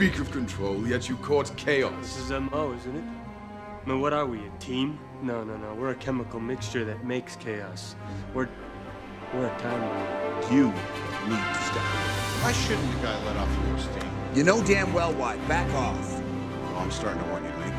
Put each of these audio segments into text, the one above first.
speak of control, yet you court chaos. This is MO, isn't it? I mean, what are we, a team? No. We're a chemical mixture that makes chaos. We're a time bomb. You need to step up. Why shouldn't the guy let off more steam? You know damn well why. Back off. Well, I'm starting to want you to make me.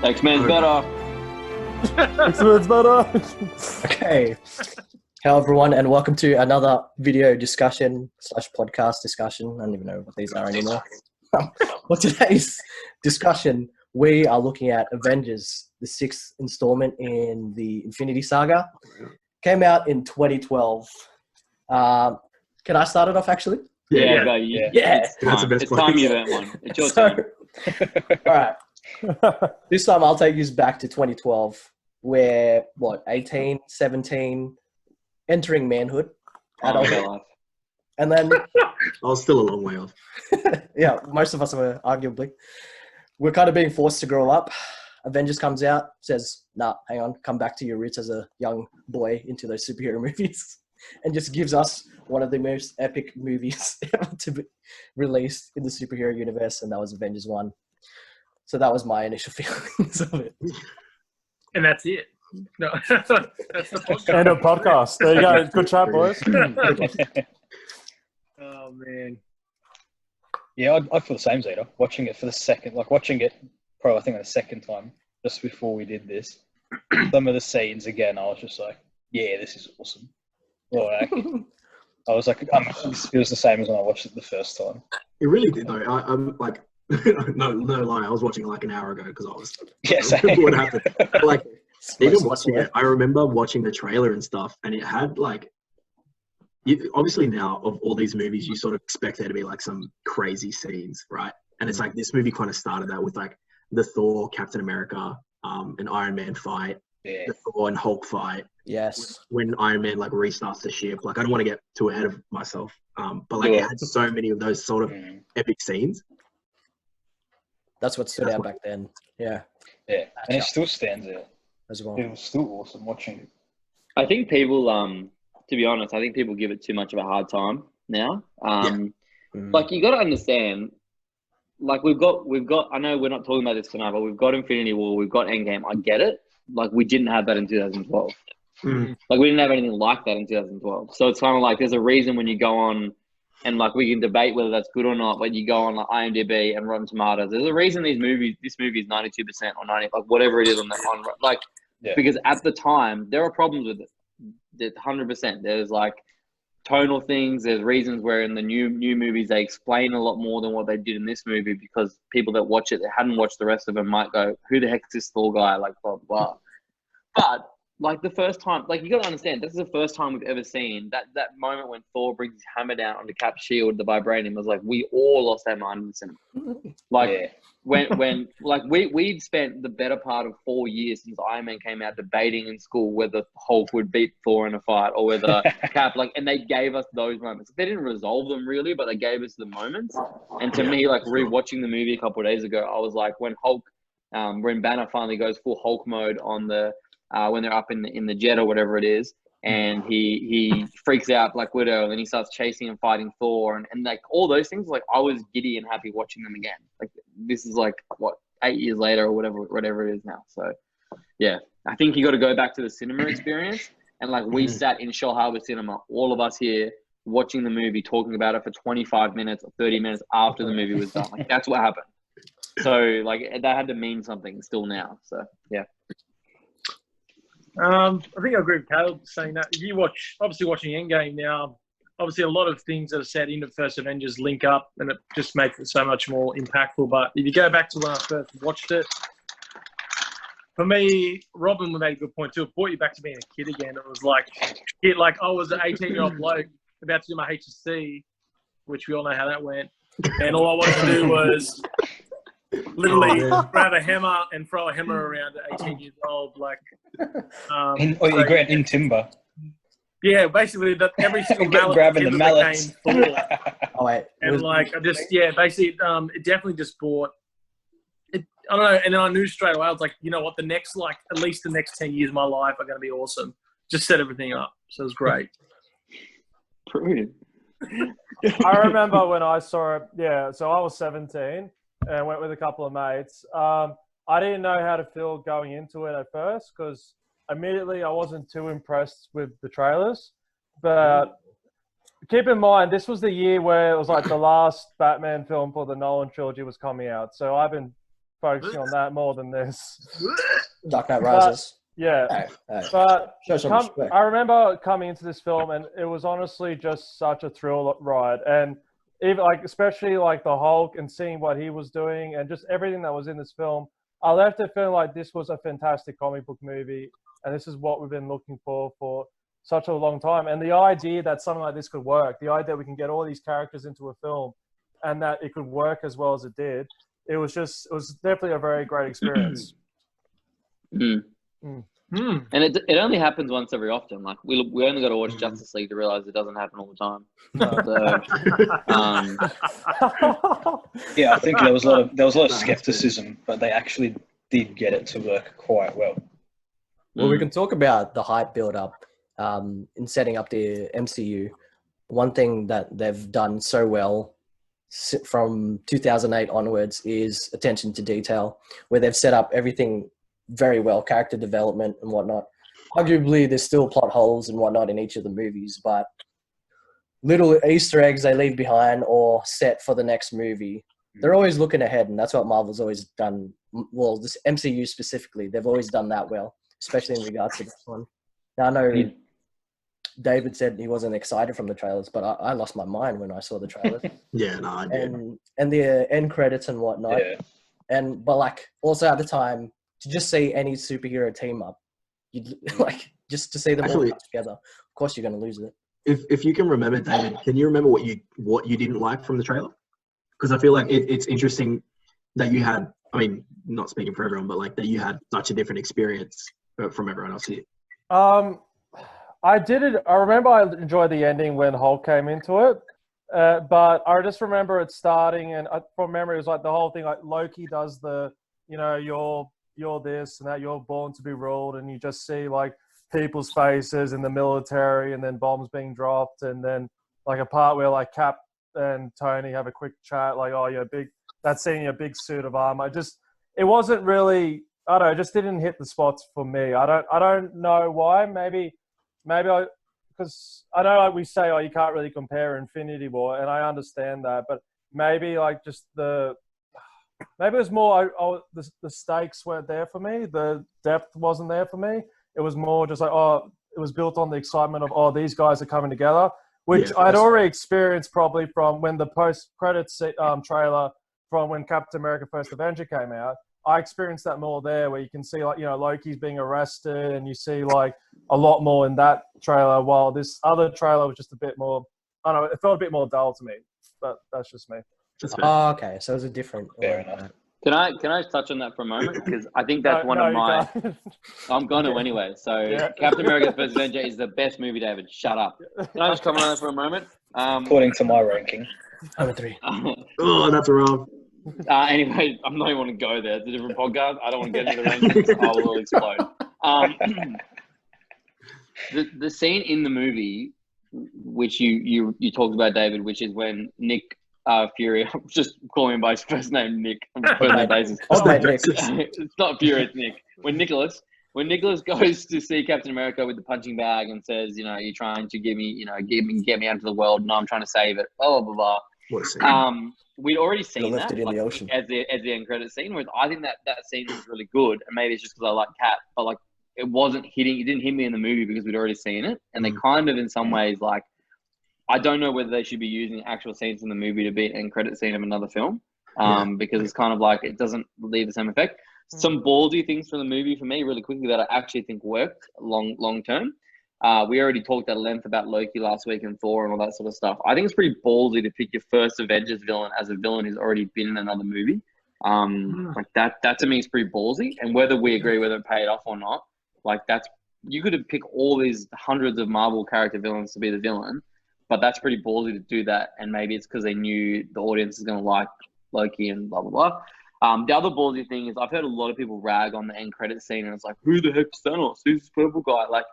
X-Men's better. X-Men's better. Okay. Hello, everyone, and welcome to another video discussion / podcast discussion. I don't even know what these are anymore. For today's discussion, we are looking at Avengers, the 6th installment in the Infinity Saga. Came out in 2012. Can I start it off, actually? Yeah. That's the best it's time you learn one. It's your turn. All right. This time I'll take you back to 2012, where, 18, 17, entering manhood. Adult. And then... I was still a long way off. Yeah, most of us were, arguably. We're kind of being forced to grow up. Avengers comes out, says, nah, hang on, come back to your roots as a young boy into those superhero movies, and just gives us one of the most epic movies ever to be released in the superhero universe, and that was Avengers 1. So that was my initial feelings of it. And that's it. No, that's the podcast. End of podcast. There you go. Good chat, boys. Oh, man. Yeah, I feel the same, Zeta. Watching it for the second, watching it probably I think the second time, just before we did this. Some of the scenes, again, I was just like, yeah, this is awesome. Like, I was like, it feels the same as when I watched it the first time. It really did, though. I'm like, no lie, I was watching it like an hour ago because I was what happened. Like, even watching it, I remember watching the trailer and stuff, and it had obviously now of all these movies, you sort of expect there to be like some crazy scenes, right? And it's like this movie kind of started that with like the Thor, Captain America, and Iron Man fight, the Thor and Hulk fight. Yes. When Iron Man like restarts the ship, like I don't want to get too ahead of myself, but like it had so many of those sort of epic scenes. That's what stood out back then. Yeah. Yeah, and it still stands out as well. It was still awesome watching it. I think people, to be honest, I think people give it too much of a hard time now. Like, you got to understand, like we've got. I know we're not talking about this tonight, but we've got Infinity War, we've got Endgame. I get it. Like, we didn't have that in 2012. Like, we didn't have anything like that in 2012. So it's kind of like there's a reason when you go on. And like we can debate whether that's good or not, but you go on like IMDb and Rotten Tomatoes. There's a reason this movie is 92% or 90, like whatever it is because at the time there are problems with it. 100%. There's like tonal things. There's reasons where in the new movies they explain a lot more than what they did in this movie because people that watch it that hadn't watched the rest of them might go, "Who the heck is this Thor guy?" Like blah blah. But like the first time, like you got to understand, this is the first time we've ever seen that moment when Thor brings his hammer down onto Cap's shield, the vibranium. Was like we all lost our mind in the cinema. Like when like we'd spent the better part of 4 years since Iron Man came out debating in school whether Hulk would beat Thor in a fight or whether Cap and they gave us those moments. They didn't resolve them really, but they gave us the moments. And to me, like rewatching the movie a couple of days ago, I was like, when Banner finally goes full Hulk mode on the. When they're up in the jet or whatever it is, and he freaks out like Widow, and then he starts chasing and fighting Thor, and like all those things. Like I was giddy and happy watching them again. Like this is like 8 years later or whatever it is now. So yeah, I think you got to go back to the cinema experience, and like we sat in Shell Harbour Cinema, all of us here watching the movie, talking about it for 25 minutes or 30 minutes after the movie was done. Like that's what happened. So like that had to mean something still now. So yeah. I think I agree with Caleb saying that. You obviously watching Endgame now, obviously a lot of things that are said in the first Avengers link up and it just makes it so much more impactful. But if you go back to when I first watched it, for me, Robin made a good point too. It brought you back to being a kid again. It was like I was an 18-year-old bloke about to do my HSC, which we all know how that went. And all I wanted to do was literally grab a hammer and throw a hammer around at 18 years old. Like, you grant in timber. Yeah, basically that every single mallet grabbing the Tinder mallets. became Thor. Oh wait, And like I just basically it definitely just brought it. I don't know, and then I knew straight away. I was like, you know what, the next at least the next 10 years of my life are going to be awesome. Just set everything up, so it was great. Brilliant. I remember when I saw it. Yeah, so I was 17 and went with a couple of mates. I didn't know how to feel going into it at first because immediately I wasn't too impressed with the trailers. But keep in mind, this was the year where it was like the last Batman film for the Nolan trilogy was coming out. So I've been focusing on that more than this. Dark Knight Rises. Yeah. Hey, But show some respect. I remember coming into this film and it was honestly just such a thrill ride. And even like, especially like the Hulk and seeing what he was doing and just everything that was in this film, I left it feeling like this was a fantastic comic book movie. And this is what we've been looking for such a long time. And the idea that something like this could work, the idea that we can get all these characters into a film and that it could work as well as it did, it was definitely a very great experience. And it only happens once every often. Like we only got to watch Justice League to realize it doesn't happen all the time. Yeah, I think there was a lot of skepticism, but they actually did get it to work quite well. Well, we can talk about the hype build-up in setting up the MCU. One thing that they've done so well from 2008 onwards is attention to detail, where they've set up everything very well, character development and whatnot. Arguably, there's still plot holes and whatnot in each of the movies, but little Easter eggs they leave behind or set for the next movie. They're always looking ahead, and that's what Marvel's always done. Well, this MCU specifically, they've always done that well, especially in regards to this one. Now, I know David said he wasn't excited from the trailers, but I lost my mind when I saw the trailers. Yeah, no, I did. And the end credits and whatnot. Yeah. But like also at the time, to just see any superhero team up, you'd like just to see them all together. Of course, you're going to lose it. If you can remember, David, can you remember what you didn't like from the trailer? Because I feel like it's interesting that you had. I mean, not speaking for everyone, but like that you had such a different experience from everyone else here. I did it. I remember I enjoyed the ending when Hulk came into it, but I just remember it starting, and from memory, it was like the whole thing. Like Loki does the, you're this and that, you're born to be ruled, and you just see like people's faces in the military, and then bombs being dropped, and then like a part where like Cap and Tony have a quick chat, like, oh, you're big. That scene, your big suit of armor. It wasn't really. I don't know. It just didn't hit the spots for me. I don't know why. Maybe because I know like we say, oh, you can't really compare Infinity War, and I understand that, but maybe like just maybe it was more the stakes weren't there for me, the depth wasn't there for me. It was more just like, oh, it was built on the excitement of, oh, these guys are coming together, which I'd already experienced probably from when the post-credits trailer from when Captain America First Avenger came out. I experienced that more there, where you can see like, Loki's being arrested, and you see like a lot more in that trailer, while this other trailer was just a bit more, I don't know, it felt a bit more dull to me, but that's just me. Oh, okay. So it was a different. Fair enough. Can I touch on that for a moment? Because I think that's one of my... I'm going to anyway. So Captain America First Avenger is the best movie, David. Shut up. Can I just comment on that for a moment? According to my ranking. Number 3. Oh, that's wrong. Anyway, I'm not even want to go there. It's a different podcast. I don't want to get into the rankings. I will explode. The scene in the movie, which you talked about, David, which is when Nick Fury, I'm just calling him by his first name, Nick. On a personal basis. It's not Fury, it's Nick. When Nicholas goes to see Captain America with the punching bag and says, you're trying to get me out into the world. No, I'm trying to save it. Blah blah blah blah. We'd already seen that in the ocean. as the end credit scene. Whereas I think that scene was really good, and maybe it's just because I like Cap, but like it didn't hit me in the movie because we'd already seen it, and they kind of in some ways like. I don't know whether they should be using actual scenes in the movie to be an end credit scene of another film, because it's kind of like it doesn't leave the same effect. Some ballsy things from the movie for me, really quickly, that I actually think worked long term. We already talked at length about Loki last week and Thor and all that sort of stuff. I think it's pretty ballsy to pick your first Avengers villain as a villain who's already been in another movie. Like that to me is pretty ballsy. And whether we agree whether it paid off or not, like that's you could have picked all these hundreds of Marvel character villains to be the villain, but that's pretty ballsy to do that. And maybe it's because they knew the audience is going to like Loki and blah, blah, blah. The other ballsy thing is I've heard a lot of people rag on the end credit scene, and it's like, who the heck's Thanos? Who's this purple guy? Like,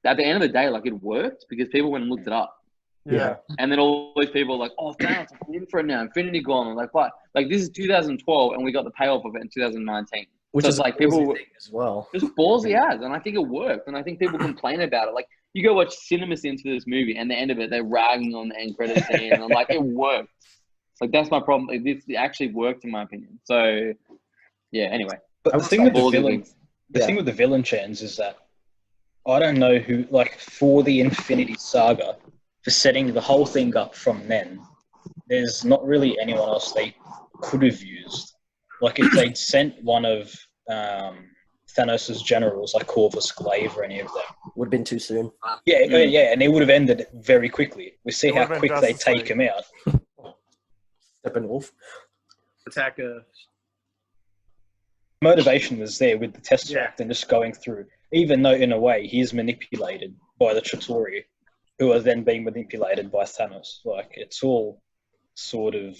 at the end of the day, like, it worked because people went and looked it up. Yeah. And then all these people are like, oh, Thanos, I'm in for it now. Infinity Gauntlet. Like, what? Like, this is 2012, and we got the payoff of it in 2019. Which so is it's like people thing as well. just ballsy as, and I think it worked. And I think people complain about it. Like, you go watch cinema scenes for this movie, and the end of it, they're ragging on the end credit scene. And I'm like, it worked. Like, that's my problem. Like, this actually worked, in my opinion. So, yeah. Anyway, but the thing with the villain, things. thing with the villain chance is that I don't know who, like, for the Infinity Saga, for setting the whole thing up from then, there's not really anyone else they could have used. Like, if they'd sent one of Thanos' generals, like Corvus Glaive or any of them, Would have been too soon. yeah, and it would have ended very quickly. We see It how would have been quick they Justice take League. him out. Steppenwolf. Attacker. Motivation was there with the Tesseract Yeah. and just going through, even though in a way he's manipulated by the Chitauri, who are then being manipulated by Thanos. Like, it's all sort of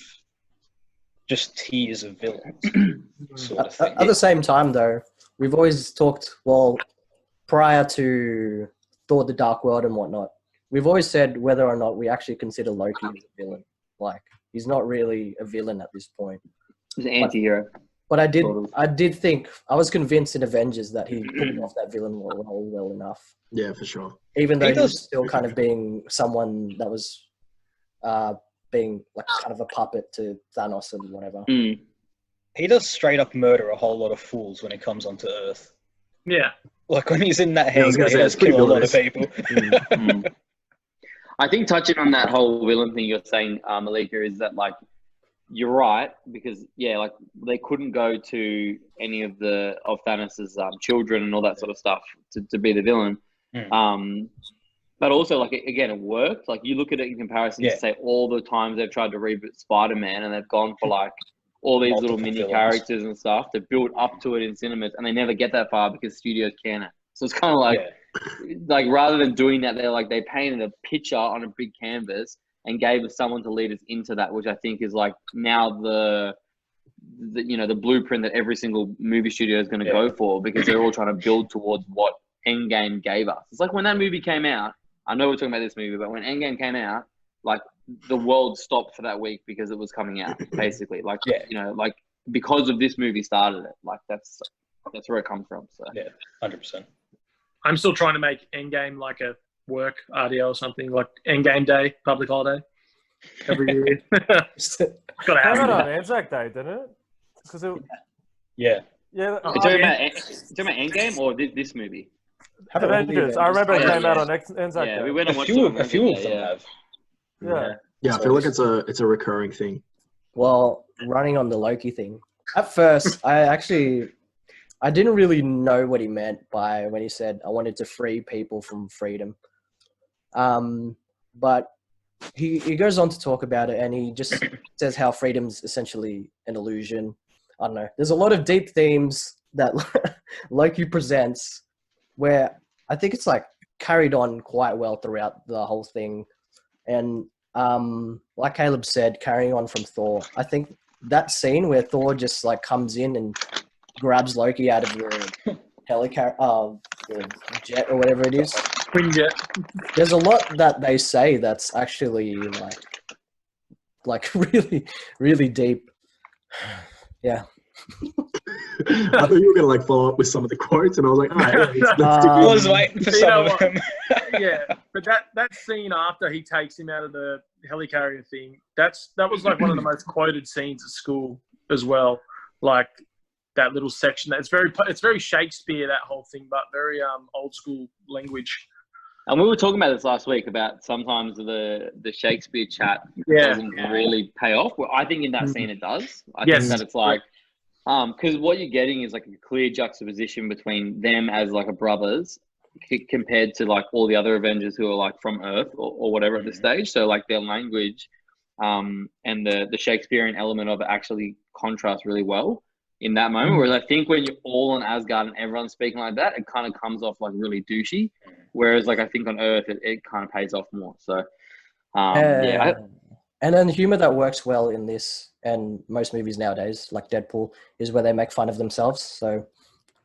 just tiers of villains sort of thing. At the same time, though, we've always talked, well, prior to Thor: The Dark World and whatnot, we've always said whether or not we actually consider Loki as a villain. Like, he's not really a villain at this point. He's an anti-hero. But I Sort of. did think, I was convinced in Avengers that he pulled off that villain role well enough. Yeah, for sure. Even though He he was does- still kind of being someone that was being like kind of a puppet to Thanos and whatever. Mm. He does straight up murder a whole lot of fools when he comes onto Earth. Yeah. Like, when he's in that Yeah, I was hangar, gonna he say, does it's pretty kill a lot of villainous. people. Mm. I think touching on that whole villain thing you're saying, Malika, is that, like, you're right, because like they couldn't go to any of Thanos's children and all that sort of stuff to be the villain. But also, like, again, it worked. Like, you look at it in comparison to, say, all the times they've tried to reboot Spider-Man, and they've gone for, like, all these little Multiple mini villains. characters and stuff to build up to it in cinemas, and they never get that far because studios can it. So it's kind of like, like, rather than doing that, they painted a picture on a big canvas and gave us someone to lead us into that, which I think is, like, now the blueprint that every single movie studio is going to go for, because they're all trying to build towards what Endgame gave us. It's like when that movie came out, I know we're talking about this movie, but when Endgame came out, like, the world stopped for that week because it was coming out, basically. Like, like, because of this movie started it. Like, that's where it comes from. So 100%. I'm still trying to make Endgame like a work RDO or something, like Endgame Day, public holiday every year. Gotta Came have out on it. Anzac Day, didn't it? Because it, Yeah. yeah, You're talking about Endgame or this movie? Avengers. I remember it Yeah, came out yeah. on Anzac Yeah, Day. we went and A watched few it. of them have. Yeah. Yeah, I feel like it's a recurring thing. Well, running on the Loki thing. At first, I didn't really know what he meant by when he said, I wanted to free people from freedom. But he goes on to talk about it, and he just says how freedom's essentially an illusion. I don't know. There's a lot of deep themes that Loki presents where I think it's, like, carried on quite well throughout the whole thing. And like Caleb said, carrying on from Thor, I think that scene where Thor just, like, comes in and grabs Loki out of the the jet or whatever it is. Twin jet. There's a lot that they say that's actually like really, really deep. Yeah. I thought you were gonna, like, follow up with some of the quotes, and I was like, all right, let's I was waiting for You some know of what? them. Yeah, but that scene after he takes him out of the helicarrier thing, that was like one of the most quoted scenes at school as well. Like, that little section. It's very Shakespeare, that whole thing, but very old school language. And we were talking about this last week about sometimes the Shakespeare chat doesn't really pay off. Well, I think in that scene it does. I think that it's like, because what you're getting is, like, a clear juxtaposition between them as, like, a brothers compared to, like, all the other Avengers who are, like, from Earth or whatever at this stage. So, like, their language and the Shakespearean element of it actually contrasts really well. in that moment. Whereas I think when you're all on Asgard and everyone's speaking like that, it kind of comes off like really douchey. Whereas like I think on Earth, it kind of pays off more. So and then humor that works well in this and most movies nowadays, like Deadpool, is where they make fun of themselves. So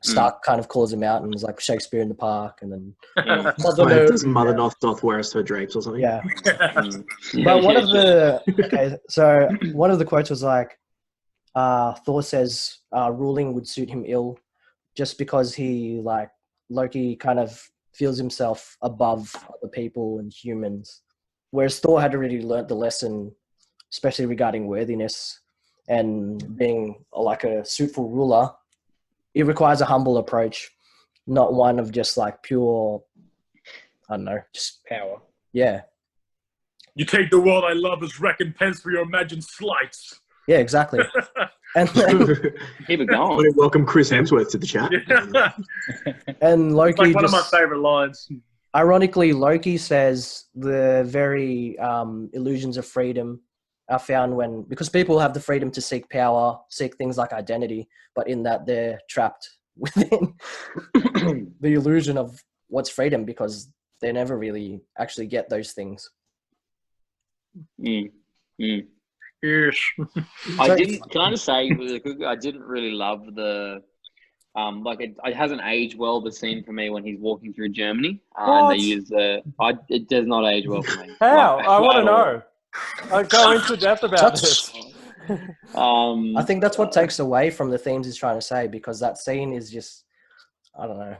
Stark kind of calls him out and is like Shakespeare in the Park, and then does Mother doth wear us her drapes or something? Yeah. But one of the quotes was like, Thor says ruling would suit him ill, just because Loki kind of feels himself above other people and humans, whereas Thor had already learnt the lesson, especially regarding worthiness and being like a suitful ruler. It requires a humble approach, not one of just like pure, I don't know, just power. Yeah. You take the world I love as recompense for your imagined slights. Yeah, exactly. And keep it going. Want to welcome Chris Hemsworth to the chat. And Loki, it's like one of my favorite lines. Ironically, Loki says the very illusions of freedom are found because people have the freedom to seek power, seek things like identity, but in that they're trapped within the illusion of what's freedom, because they never really actually get those things. Yes. Can I just say really quickly, I didn't really love the it hasn't aged well, the scene for me when he's walking through Germany. And they use it does not age well for me. How? I want to know. Go into depth about this. I think that's what takes away from the themes he's trying to say, because that scene is just, I don't know.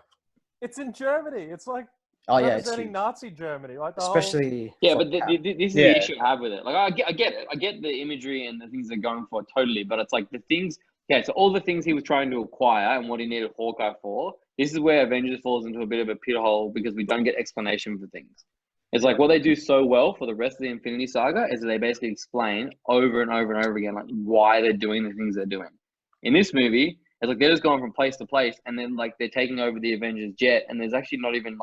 It's in Germany. It's like representing Nazi Germany, like especially. But this is the issue I have with it. Like I get it. I get the imagery and the things they're going for totally, but it's like the things. Yeah, so all the things he was trying to acquire and what he needed Hawkeye for. This is where Avengers falls into a bit of a pit hole because we don't get explanation for things. It's like what they do so well for the rest of the Infinity Saga is that they basically explain over and over and over again like why they're doing the things they're doing. In this movie, it's like they're just going from place to place, and then like they're taking over the Avengers jet, and there's actually not even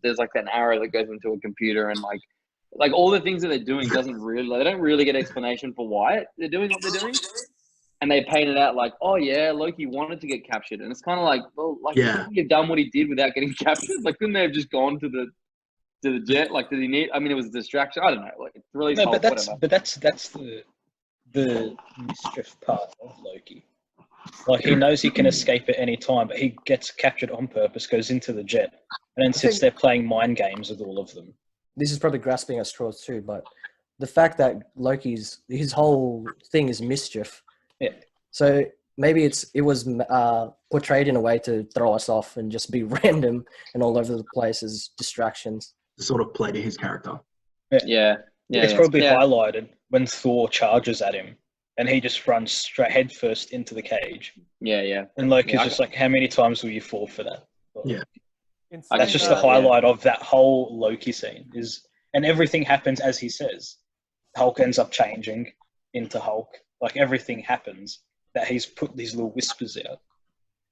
there's like an arrow that goes into a computer, and like all the things that they're doing doesn't really they don't really get explanation for why they're doing what they're doing. And they paint it out like, oh yeah, Loki wanted to get captured, and it's kind of like, well, like you've done what he did without getting captured. Like, couldn't they have just gone to the jet? Like, did he need? I mean, it was a distraction. I don't know. Like, it's really but that's the mischief part of Loki. Like, he knows he can escape at any time, but he gets captured on purpose, goes into the jet, and then sits there playing mind games with all of them. This is probably grasping at straws too, but the fact that his whole thing is mischief. Yeah. So maybe it was portrayed in a way to throw us off and just be random and all over the place as distractions. Sort of play to his character. Yeah. It's probably highlighted when Thor charges at him and he just runs straight head first into the cage. Yeah. And Loki's just like, how many times will you fall for that? Yeah. That's just the highlight of that whole Loki scene and everything happens as he says. Hulk ends up changing into Hulk. Like everything happens that he's put these little whispers out.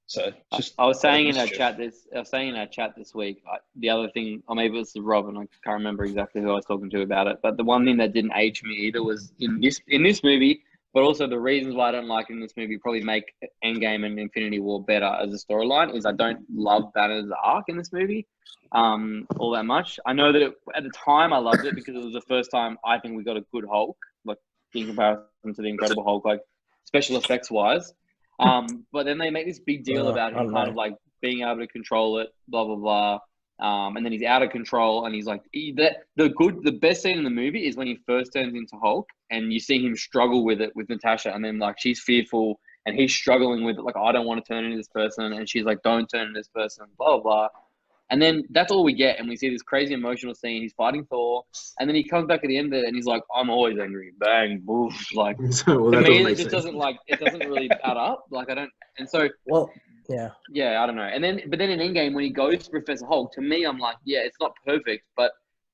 So just I was saying in our chat this week, the other thing, or maybe it was Rob, and I can't remember exactly who I was talking to about it. But the one thing that didn't age me either was in this movie, but also the reasons why I don't like it in this movie probably make Endgame and Infinity War better as a storyline is I don't love Banner's arc in this movie all that much. I know that at the time I loved it because it was the first time I think we got a good Hulk, like in comparison to the Incredible Hulk, like special effects wise. But then they make this big deal about him kind of like being able to control it, blah blah blah. And then he's out of control, and he's like the best scene in the movie is when he first turns into Hulk, and you see him struggle with it with Natasha, and then like she's fearful, and he's struggling with it, like I don't want to turn into this person, and she's like don't turn into this person, blah blah blah. And then that's all we get, and we see this crazy emotional scene. He's fighting Thor, and then he comes back at the end of it, and he's like, "I'm always angry." Bang, boof. Like well, to me, it just doesn't really add up. Like I don't, and so yeah, I don't know. And then, but then in Endgame, when he goes to Professor Hulk, to me, I'm like, yeah, it's not perfect, but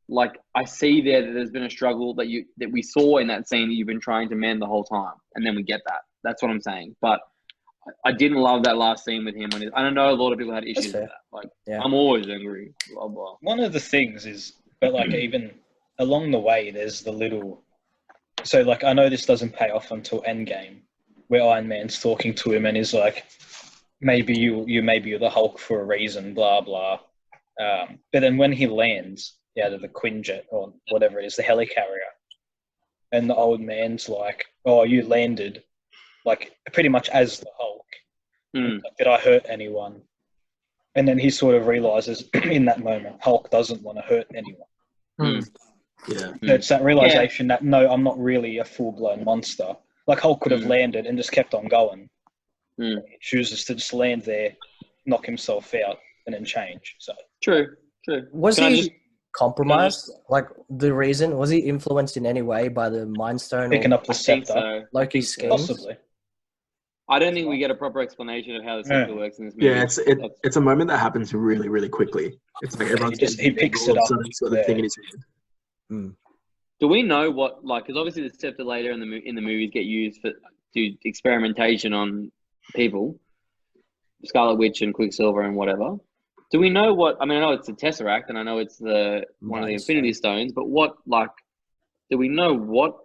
like I see there that there's been a struggle that we saw in that scene that you've been trying to mend the whole time, and then we get that. That's what I'm saying, but. I didn't love that last scene with him. I don't know a lot of people had issues with that. Like, I'm always angry. Blah, blah. One of the things is, but like even along the way, there's the little. So like I know this doesn't pay off until Endgame, where Iron Man's talking to him and he's like, maybe you're the Hulk for a reason, blah blah. But then when he lands out of the Quinjet or whatever it is, the helicarrier, and the old man's like, "Oh, you landed like pretty much as the Hulk. Did I hurt anyone?" And then he sort of realizes in that moment, Hulk doesn't want to hurt anyone. Yeah. So it's that realization that no, I'm not really a full-blown monster. Like Hulk could have landed and just kept on going. He chooses to just land there, knock himself out, and then change. So True. Was he compromised? Like the reason was he influenced in any way by the Mind Stone picking or up the scepter, Loki's schemes? possibly. I don't think we get a proper explanation of how the scepter works in this movie. Yeah, it's a moment that happens really, really quickly. It's like everyone's he picks it up. He's got the thing in his hand. Do we know what, like, because obviously the scepter later in the movies get used for do experimentation on people, Scarlet Witch and Quicksilver and whatever. Do we know what? I mean, I know it's the Tesseract and I know it's one of the Infinity Stones, but what, like, do we know what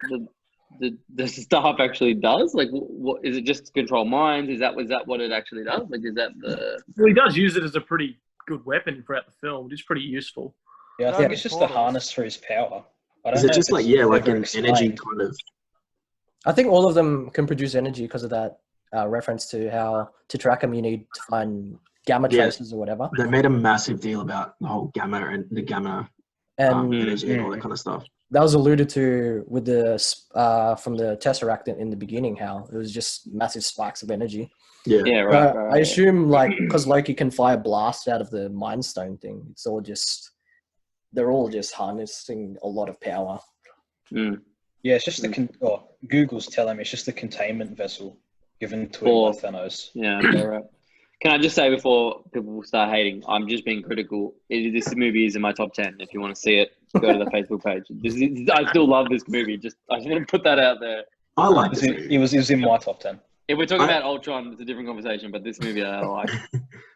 the stuff actually does? Like, what is it? Just to control minds? Is that what it actually does? Like, is that the? Well, he does use it as a pretty good weapon throughout the film, which is pretty useful. Yeah, I think it's just a harness for his power. Is it just like like an energy kind of? I think all of them can produce energy because of that reference to how to track them you need to find gamma traces or whatever. They made a massive deal about the whole gamma and the gamma energy and all that kind of stuff. That was alluded to with the from the Tesseract in the beginning, how it was just massive spikes of energy. Yeah, right. I assume like because Loki can fire blast out of the Mind Stone thing, it's all just they're all just harnessing a lot of power. Yeah, it's just Google's telling me it's just a containment vessel given to him by Thanos. Yeah, right. Can I just say before people start hating, I'm just being critical. This movie is in my top 10. If you want to see it, go to the Facebook page. I still love this movie. I just want to put that out there. I like it. It was in my top 10. If we're talking about Ultron, it's a different conversation, but this movie I like.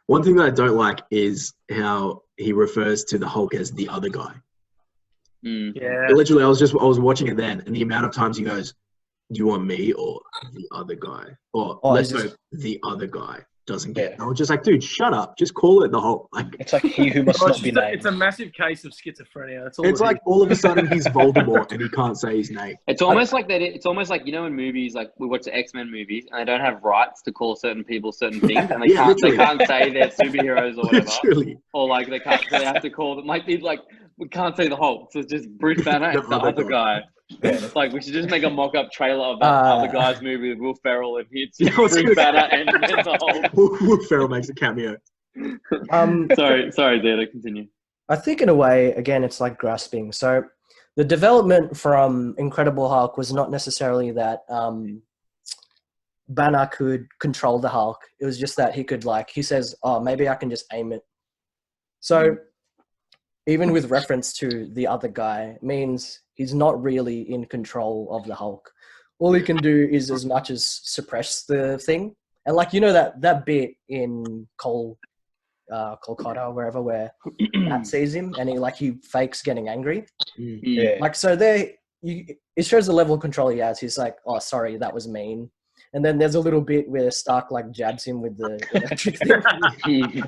One thing that I don't like is how he refers to the Hulk as the other guy. Yeah. Literally, I was watching it then, and the amount of times he goes, "Do you want me or the other guy?" Or let's go, the other guy doesn't get it. I was just like, dude, shut up. Just call it the Hulk. Like, it's like he who must not be named. It's a massitive case of schizophrenia. That's all. It's like all of a sudden he's Voldemort and he can't say his name. It's almost like that. It's almost like, you know, in movies, like we watch the X-Men movies, and they don't have rights to call certain people certain things, and they can't say they're superheroes or whatever. Literally. Or like they have to call them like we can't say the Hulk, so it's just Bruce Banner and the other guy. It's like we should just make a mock-up trailer of that other guy's movie with Will Ferrell, and it's Bruce Banner and the Hulk. Will Ferrell makes a cameo. Sorry, Zeta, continue. I think in a way, again, it's like grasping. So the development from Incredible Hulk was not necessarily that Banner could control the Hulk. It was just that he could, like, he says, "Oh, maybe I can just aim it." So even with reference to the other guy, it means he's not really in control of the Hulk. All he can do is as much as suppress the thing. And like, you know, that bit in Kolkata, wherever, where Matt sees him and he fakes getting angry. Yeah. Like, so it shows the level of control he has. He's like, "Oh, sorry, that was mean." And then there's a little bit where Stark like jabs him with the electric thing.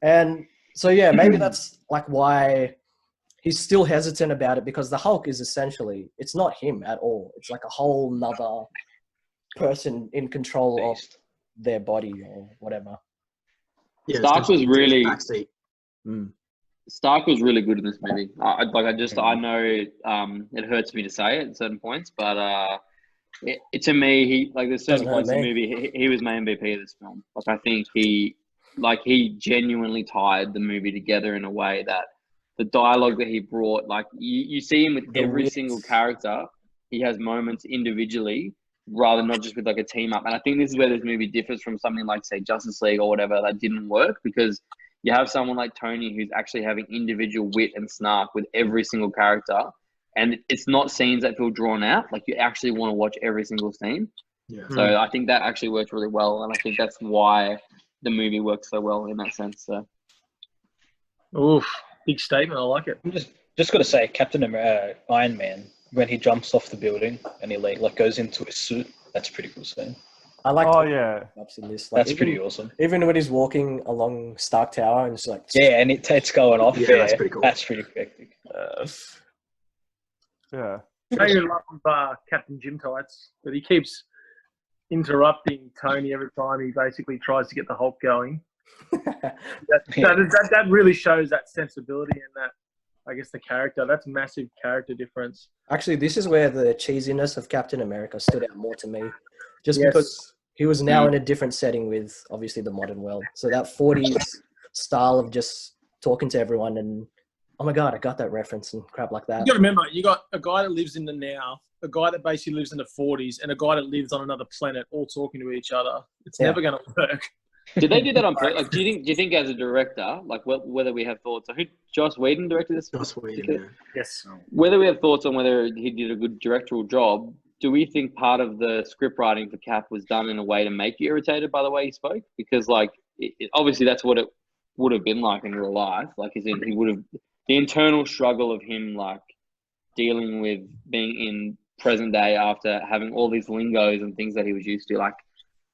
And so, yeah, maybe that's like why he's still hesitant about it, because the Hulk is essentially, it's not him at all. It's like a whole nother person in control of their body or whatever. Yeah, Stark was really good in this movie. I know it hurts me to say it at certain points, but to me, there's certain points in the movie he was my MVP of this film. Like, I think he genuinely tied the movie together in a way that the dialogue that he brought, like you see him with every single character. He has moments individually rather not just with like a team up. And I think this is where this movie differs from something like, say, Justice League or whatever that didn't work, because you have someone like Tony who's actually having individual wit and snark with every single character. And it's not scenes that feel drawn out. Like, you actually want to watch every single scene. Yeah. So I think that actually works really well. And I think that's why the movie works so well in that sense. So. Oof, big statement. I like it. I'm just got to say, Iron Man, when he jumps off the building and he goes into his suit, That's a pretty cool scene. I like. Oh yeah, ups in this. Like, That's pretty awesome. Even when he's walking along Stark Tower and it's like, Yeah, and it's going off. Yeah, that's pretty cool. That's pretty hectic. yeah. I love Captain Jim Tights, but he keeps interrupting Tony every time he basically tries to get the Hulk going. That really shows that sensibility and that, I guess, the character. That's a massive character difference. Actually, this is where the cheesiness of Captain America stood out more to me, just because he was now in a different setting with obviously the modern world. So that 40s style of just talking to everyone and, oh my God, I got that reference and crap like that. You got to remember, you got a guy that lives in the now, a guy that basically lives in the 40s, and a guy that lives on another planet, all talking to each other. It's never going to work. Did they do that on purpose? Like, do you think as a director, like whether we have thoughts on who Joss Whedon directed this? Joss Whedon, yeah. Yes. Whether we have thoughts on whether he did a good directorial job, do we think part of the script writing for Cap was done in a way to make you irritated by the way he spoke? Because like, obviously that's what it would have been like in real life. Like, as in he would have the internal struggle of him like dealing with being in present day after having all these lingos and things that he was used to. Like,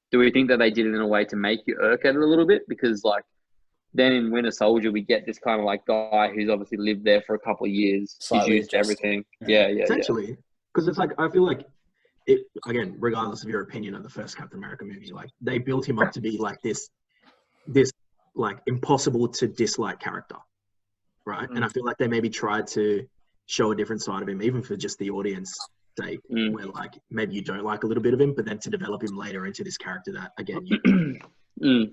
do we think that they did it in a way to make you irk at it a little bit? Because like then in Winter Soldier, we get this kind of like guy who's obviously lived there for a couple of years. He's used to everything. Yeah. Essentially, because it's like, I feel like it, again, regardless of your opinion of the first Captain America movie, like they built him up to be like this like impossible to dislike character, right? And I feel like they maybe tried to show a different side of him, even for just the audience sake, where like maybe you don't like a little bit of him, but then to develop him later into this character that again you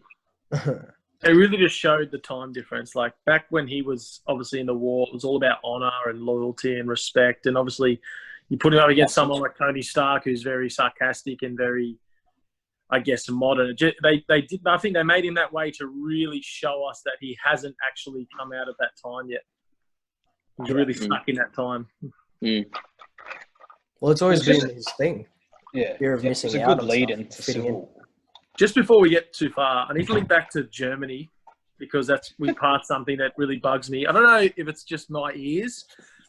They really just showed the time difference. Like back when he was obviously in the war, it was all about honor and loyalty and respect. And obviously you put him up against someone like Tony Stark, who's very sarcastic and very, I guess, modern. They did. I think they made him that way to really show us that he hasn't actually come out of that time yet. He's really stuck in that time. Well, it's always been his thing. Yeah, Fear of missing it's a out good on lead stuff, into fitting Civil. Just before we get too far, I need to link back to Germany because we part something that really bugs me. I don't know if it's just my ears,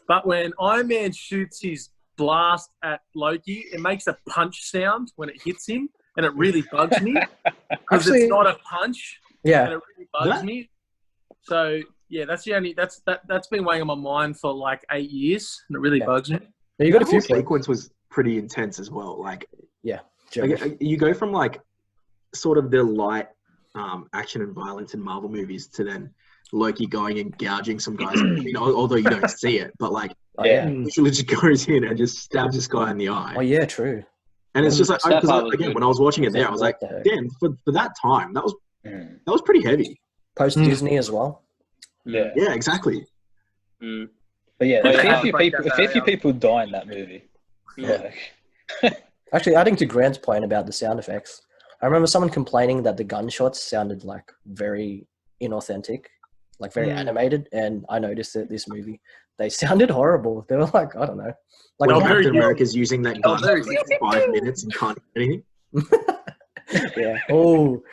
but when Iron Man shoots his blast at Loki, it makes a punch sound when it hits him, and it really bugs me because it's not a punch. Yeah, and it really bugs me. So yeah, that's the only that's been weighing on my mind for like 8 years, and it really bugs me. You got a few sequence was pretty intense as well. Like German. you go from like sort of the light action and violence in Marvel movies to then Loki going and gouging some guys. You know, although you don't see it, but like literally just goes in and just stabs this guy in the eye. Oh yeah, true. And it's just like again, when I was watching it there, I was like, damn, for that time, that was pretty heavy. Post Disney as well. Yeah, exactly. But yeah, a fair few people die in that movie. Yeah. Actually, adding to Grant's point about the sound effects, I remember someone complaining that the gunshots sounded like very inauthentic, like very animated, and I noticed that this movie, they sounded horrible. They were like, I don't know. Like when Captain America's using that gun for like 5 minutes and can't do anything. Yeah. Oh.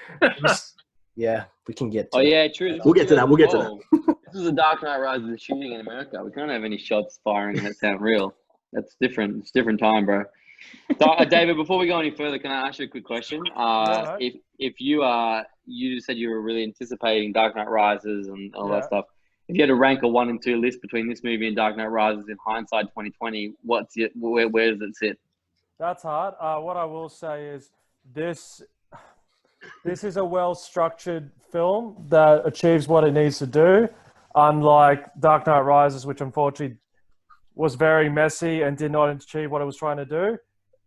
Yeah, we can get to true. We'll get to that. We'll get to that. This is the Dark Knight Rises shooting in America. We can't have any shots firing that sound real. That's different. It's a different time, bro. So, David, before we go any further, can I ask you a quick question? If you said you were really anticipating Dark Knight Rises and all that stuff. If you had to rank a 1 and 2 list between this movie and Dark Knight Rises in hindsight 2020, where does it sit? That's hard. What I will say is this is a well-structured film that achieves what it needs to do, unlike Dark Knight Rises, which unfortunately was very messy and did not achieve what it was trying to do.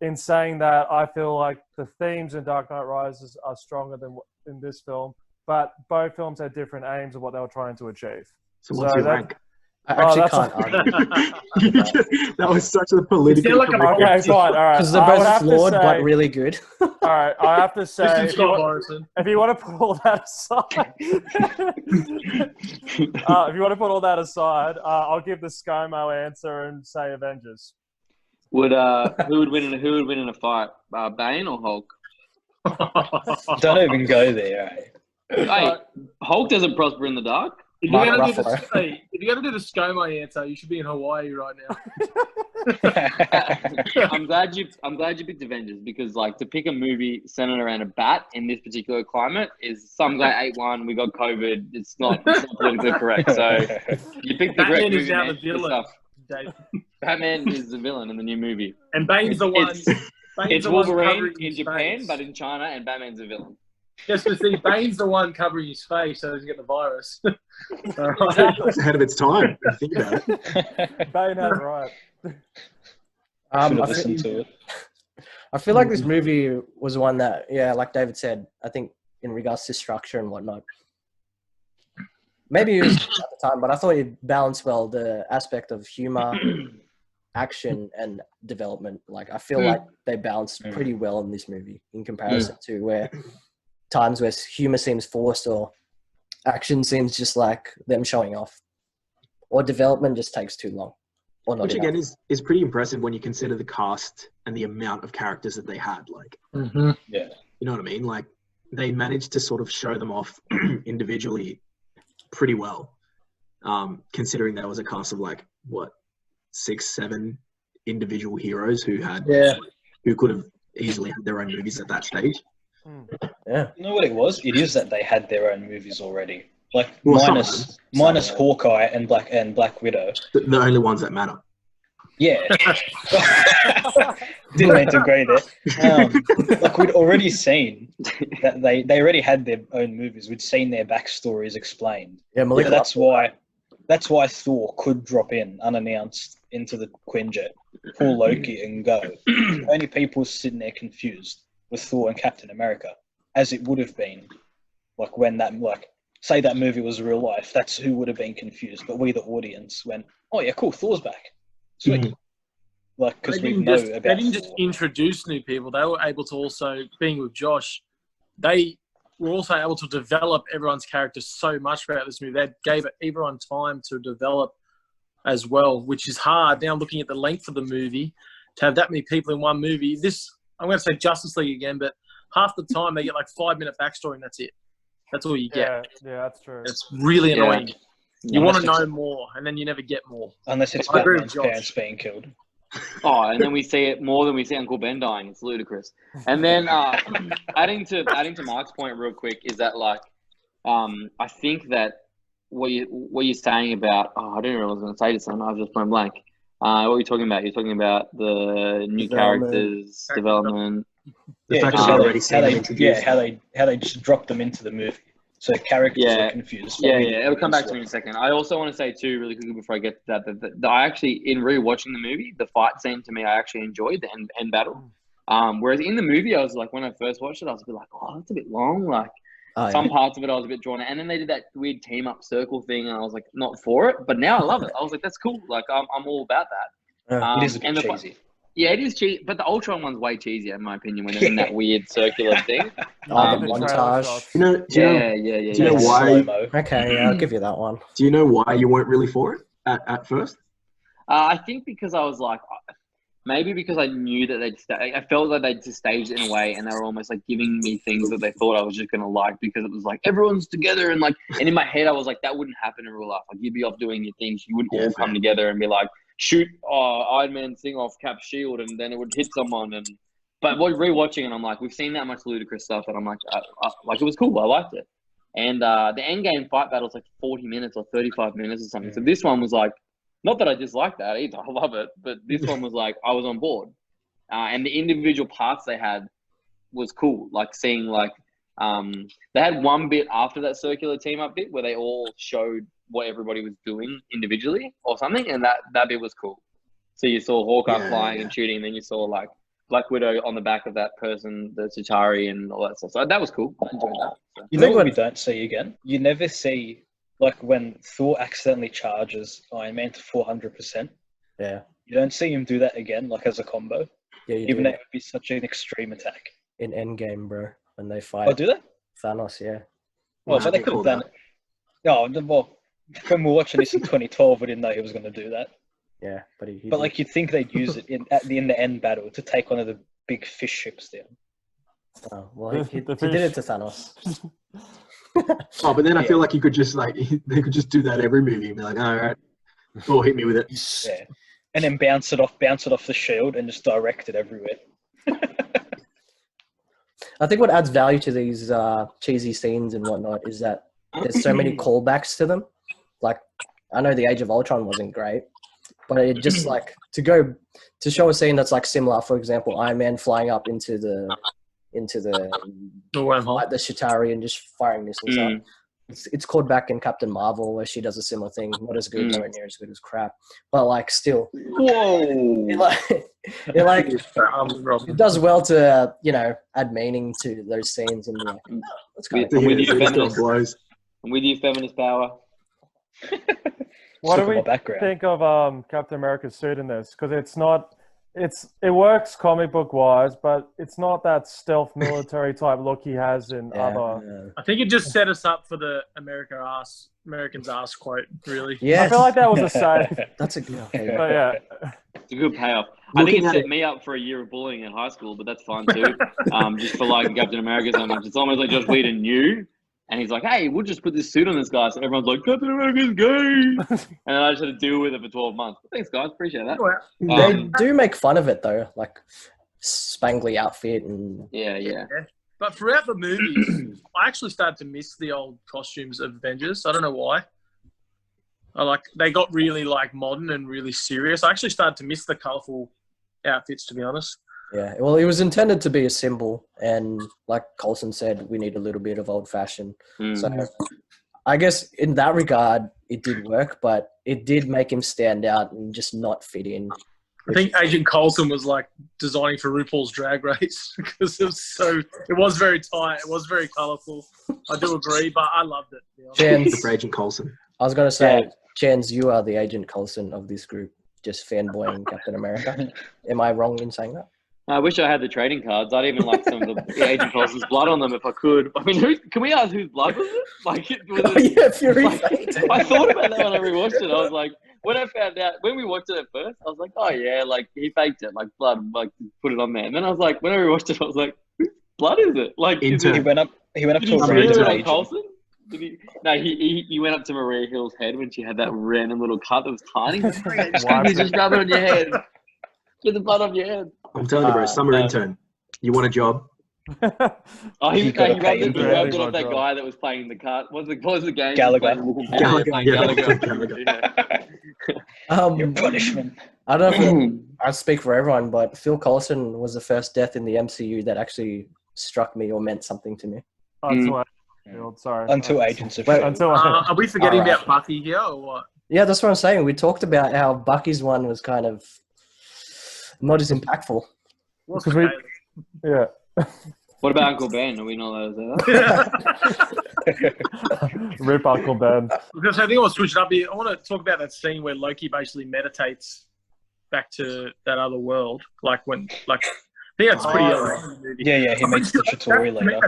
In saying that, I feel like the themes in Dark Knight Rises are stronger than in this film, but both films had different aims of what they were trying to achieve. So what's your rank? I actually can't argue. That was such a political... Okay, fine, all right. Because they're both flawed, but really good. All right, I have to say, if you want to put all that aside, I'll give the ScoMo answer and say Avengers. Who would win in a fight? Bane or Hulk? Don't even go there. Hey, Hulk doesn't prosper in the dark. If Mark you're gonna do Ruffalo. if you're gonna do the ScoMo answer, you should be in Hawaii right now. I'm glad you picked Avengers because like to pick a movie centered around a bat in this particular climate is some guy ate one, we got COVID. It's not politically correct. So you picked the correct Batman movie, is now man. the Good villain. stuff. Dave. Batman is the villain in the new movie. And Bane's the one. It's the one Wolverine covering in his Japan, face. but in China, and Batman's the villain. Yes, but see, Bane's the one covering his face so he doesn't get the virus. It's ahead of its time. If you think about it. Bane had it right. Should have I listened to it. feel like this movie was one that, yeah, like David said, I think in regards to structure and whatnot, maybe it was at the time, but I thought it balanced well the aspect of humor, action, and development. Like, I feel like they balanced pretty well in this movie in comparison to where times where humor seems forced or action seems just like them showing off, or development just takes too long. Or not Which enough. again is pretty impressive when you consider the cast and the amount of characters that they had. Like, Yeah. you know what I mean? Like, they managed to sort of show them off individually pretty well, considering there was a cast of like what 6-7 individual heroes who could have easily had their own movies at that stage. Yeah. You know what it was? It is that they had their own movies already. Like Well, some minus of them. Hawkeye and Black Widow. The only ones that matter. Yeah. Didn't mean to agree there. Like we'd already seen that they already had their own movies. We'd seen their backstories explained. Yeah, Malik. So that's why Thor could drop in unannounced into the Quinjet, pull Loki and go. The only people sitting there confused with Thor and Captain America, as it would have been, like when that say that movie was real life. That's who would have been confused. But we, the audience, went, "Oh yeah, cool, Thor's back." Sweet. Like because we know about. They didn't just introduce new people. They were able to also, being with Josh, they were also able to develop everyone's characters so much throughout this movie. They gave everyone time to develop as well, which is hard. Now looking at the length of the movie, to have that many people in one movie. This, I'm going to say Justice League again, but half the time they get like 5-minute backstory and that's it. That's all you get. Yeah, that's true. It's really annoying. You want to Unless know more, and then you never get more. Unless it's I agree with Batman's Josh. parents being killed. Oh, and then we see it more than we see Uncle Ben dying. It's ludicrous. And then adding to Mark's point real quick is that like I think that what you're saying about I didn't realize I was going to say this, and I was just going blank. What are you talking about? You're talking about the new characters development. The fact just that how already seen them introduced. how they just dropped them into the movie, so characters are confused. Yeah, it'll come back to me in a second. I also want to say too, really quickly before I get to that I actually, in rewatching the movie, the fight scene to me, I actually enjoyed the end battle. Whereas in the movie, I was like, when I first watched it, I was a bit like, oh, that's a bit long. Like some parts of it, I was a bit drawn out. And then they did that weird team up circle thing, and I was like, not for it. But now I love it. I was like, that's cool. Like I'm all about that. It is a bit cheesy. Yeah, it is cheesy, but the Ultron one's way cheesier in my opinion when they're in that weird circular thing. The montage. Do you know why? Okay, I'll give you that one. Do you know why you weren't really for it at first? I think because I was like, maybe because I knew that I felt that they'd just staged it in a way, and they were almost like giving me things that they thought I was just gonna like because it was like everyone's together and in my head I was like that wouldn't happen in real life. Like you'd be off doing your things, you wouldn't all come together and be like shoot Iron Man thing off Cap's shield and then it would hit someone. But rewatching it, I'm like, we've seen that much ludicrous stuff, and I'm like, like it was cool. I liked it. And the endgame fight battle's like 40 minutes or 35 minutes or something. So this one was like, not that I dislike that either. I love it, but this one was like I was on board. And the individual parts they had was cool. Like seeing they had one bit after that circular team up bit where they all showed what everybody was doing individually or something, and that bit was cool. So you saw Hawkeye flying and shooting, and then you saw like Black Widow on the back of that person, the Chitauri and all that stuff. So that was cool. I enjoyed that. So. You know what we don't see again? You never see like when Thor accidentally charges Iron Man to 400%. Yeah. You don't see him do that again, like as a combo. Yeah, you even do. though it would be such an extreme attack. In Endgame, bro, when they fight. Oh, do they? Thanos, yeah. Well, but they could have done it. No, well, when we were watching this in 2012, we didn't know he was going to do that. Yeah, but he But like, you'd think they'd use it in the end battle to take one of the big fish ships down. Oh, well, he did it to Thanos. Oh, but then I feel like you could just like they could just do that every movie and be like, all right, Thor hit me with it. Yeah. And then bounce it off the shield and just direct it everywhere. I think what adds value to these cheesy scenes and whatnot is that there's so many callbacks to them. Like, I know the Age of Ultron wasn't great, but it just like to show a scene that's like similar. For example, Iron Man flying up into the wormhole, like the Chitauri and just firing missiles up. It's called back in Captain Marvel where she does a similar thing. Not as good, nowhere near as good as crap, but like still, it does well to add meaning to those scenes and be like, oh, let's go. I'm with you, feminist power. What do we think of Captain America's suit in this? Because it works comic book wise, but it's not that stealth military type look he has in other. I think it just set us up for the Americans ass quote. Really, yeah. I feel like that was a save. That's a good. But yeah, it's a good payoff. I think it set me up for a year of bullying in high school, but that's fine too. Just for liking Captain America so much, it's almost like Josh Whedon knew. And he's like, hey, we'll just put this suit on this guy. So everyone's like, Captain America's gay. And I just had to deal with it for 12 months. But thanks, guys. Appreciate that. They do make fun of it, though. Like, spangly outfit. And Yeah. But throughout the movies, I actually started to miss the old costumes of Avengers. I don't know why. They got really, modern and really serious. I actually started to miss the colourful outfits, to be honest. Yeah, well, it was intended to be a symbol, and like Coulson said, we need a little bit of old-fashioned. So I guess in that regard, it did work, but it did make him stand out and just not fit in. I think Agent Coulson was designing for RuPaul's Drag Race because it was very tight, it was very colourful. I do agree, but I loved it. Chance, for Agent Coulson. I was going to say, Chance, you are the Agent Coulson of this group, just fanboying Captain America. Am I wrong in saying that? I wish I had the trading cards. I'd even like some of the Agent Coulson's blood on them if I could. I mean, can we ask whose blood was it? Fury. I thought about that when I rewatched it. I was like, when I found out, when we watched it at first, I was like, oh yeah, he faked it, blood, put it on there. And then I was like, when I rewatched it, I was like, whose blood is it? He went up to a random Coulson? He went up to Maria Hill's head when she had that random little cut that was tiny. Just rub it on your head. Get the blood off your head. I'm telling you, bro, summer intern. You want a job? He rubbed it off that guy that was playing the card. What was the game? Gallagher. Your punishment. I don't know if I speak for everyone, but Phil Coulson was the first death in the MCU that actually struck me or meant something to me. Sorry. Until Agents of Are we forgetting about Bucky here or what? Yeah, that's what I'm saying. We talked about how Bucky's one was kind of not as impactful. Yeah. What about Uncle Ben? Are we not allowed to say that? Rip Uncle Ben. Because I think I'll switch it up here. I want to talk about that scene where Loki basically meditates back to that other world. I think that's pretty early in the movie. Yeah, he makes the Chitauri later.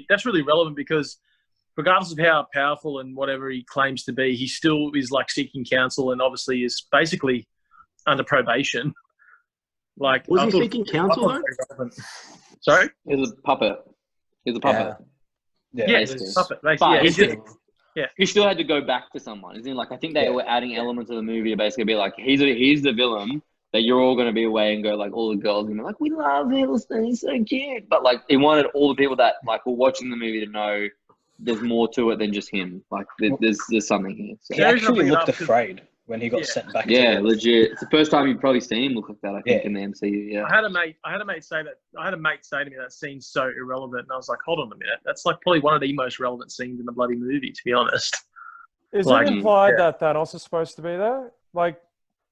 That's really relevant because regardless of how powerful and whatever he claims to be, he still is seeking counsel and obviously is basically under probation. Was he seeking counsel though? Sorry? He's a puppet. He's a puppet. Yeah, he's a puppet. But he still had to go back to someone. Isn't I think they were adding elements of the movie to basically be like, he's the villain that you're all going to be away and go all the girls and be like, we love Hiddleston, he's so cute. But he wanted all the people that were watching the movie to know there's more to it than just him. There's something here. So. He actually looked afraid when he got sent back. Yeah, legit. It's the first time you've probably seen him look like that. I think in the MCU. Yeah. I had a mate say to me that scene's so irrelevant, and I was like, hold on a minute, that's probably one of the most relevant scenes in the bloody movie, to be honest. Is it implied that Thanos is supposed to be there?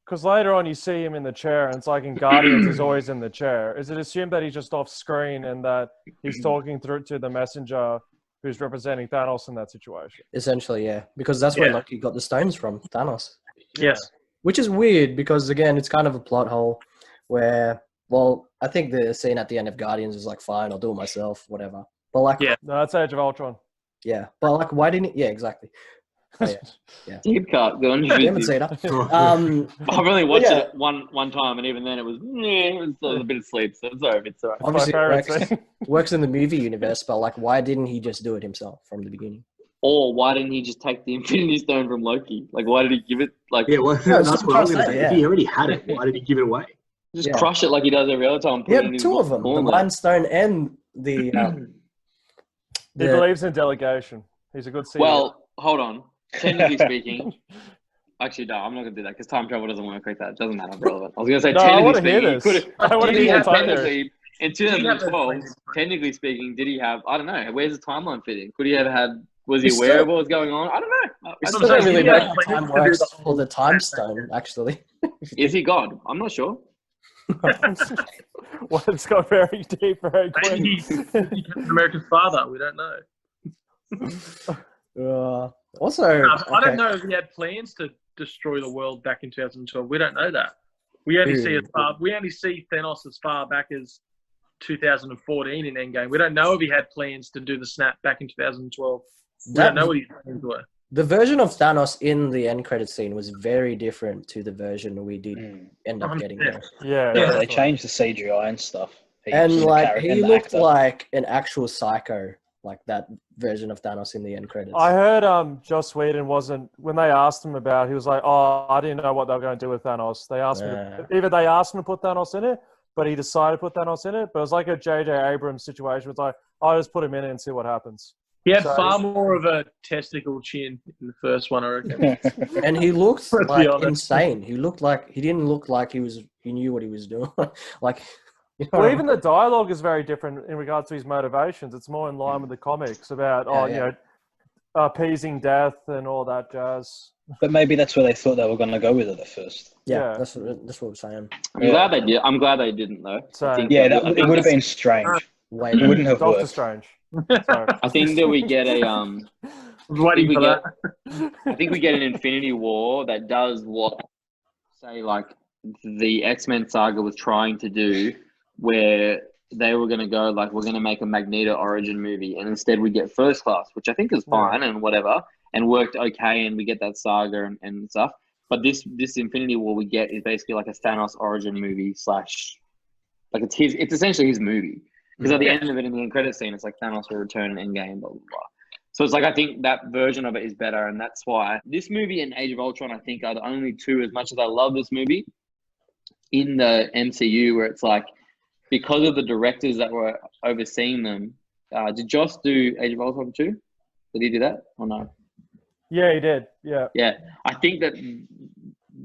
Because later on you see him in the chair, and it's in Guardians he's always in the chair. Is it assumed that he's just off screen and that he's talking through to the messenger who's representing Thanos in that situation? Essentially, yeah, because that's where Loki got the stones from, Thanos. Yes. Which is weird because, again, it's kind of a plot hole where, I think the scene at the end of Guardians is fine, I'll do it myself, whatever. But no, that's Age of Ultron. Yeah, but why didn't he? Yeah, exactly. Oh, yeah. Deep cut. Go on. Haven't seen it. I've only watched it one time, and even then it was a bit of sleep. So it's alright. Obviously, it works in the movie universe, but why didn't he just do it himself from the beginning? Or why didn't he just take the Infinity Stone from Loki? Like, why did he give it? Like, Yeah, well, Yeah, that's that's what I was what going I'm to say. saying, If he already had it, why did he give it away? just Yeah. crush it like he does every other time. He had two of them, the Mind Stone and the... He believes in delegation. He's a good CEO. Well, hold on. Technically speaking, actually, no, I'm not gonna do that because time travel doesn't work like that. It doesn't matter. Relevant. I was gonna say No, I wanna hear technically speaking, this. he could I wanna have. hear your time Technically, in he have those 2012, plans? technically speaking, did he have? I don't know. Where's the timeline fitting? Could he have had? Was he He's aware still- of what was going on? I don't know. I It's still what I'm don't saying, really he know had how plans time to do works the for whole the time stone, actually. Is he God? I'm not sure. Well, it's got very deep, very quick. Maybe he's Captain America's father. We don't know. Also, I don't know if he had plans to destroy the world back in 2012. We don't know that. We only see Thanos as far back as 2014 in Endgame. We don't know if he had plans to do the snap back in 2012. We don't know what his plans were. The version of Thanos in the end credit scene was very different to the version we did end up getting there. Yeah, Yeah, they definitely. changed the CGI and stuff. And the like character he and the looked actor. like an actual psycho, like that version of Thanos in the end credits. I heard Joss Whedon wasn't when they asked him about it, he was like, "Oh, I didn't know what they were going to do with Thanos." They asked me either they asked him to put Thanos in it, but he decided to put Thanos in it. But it was like a J.J. Abrams situation. It's like, I'll just put him in it and see what happens. He had far more of a testicle chin in the first one, I reckon. And he looked Let's be like honest. insane. He didn't look like he knew what he was doing. Like, you know, Well, even the dialogue is very different in regards to his motivations. It's more in line with the comics about appeasing death and all that jazz. But maybe that's where they thought they were going to go with it at first. yeah, that's what I'm saying. I'm glad they did. I'm glad they didn't though. So, I think Yeah, I it think would have been strange. Wait, It wouldn't have Doctor worked. Strange. So, I think that we get a Waiting we for get- that. I think we get an Infinity War that does what, say, like the X-Men saga was trying to do, where they were going to go like, we're going to make a Magneto origin movie, and instead we get First Class, which I think is fine and whatever, and worked okay, and we get that saga and stuff. But this Infinity War we get is basically like a Thanos origin movie / like it's essentially his movie. Because at the end of it, in the end credit scene, it's like Thanos will return in Endgame, blah, blah, blah. So it's like, I think that version of it is better. And that's why this movie and Age of Ultron, I think, are the only two, as much as I love this movie, in the MCU, where it's like, because of the directors that were overseeing them, did Joss do Age of Ultron too? Did he do that or no? yeah, he did. Yeah. Yeah. I think that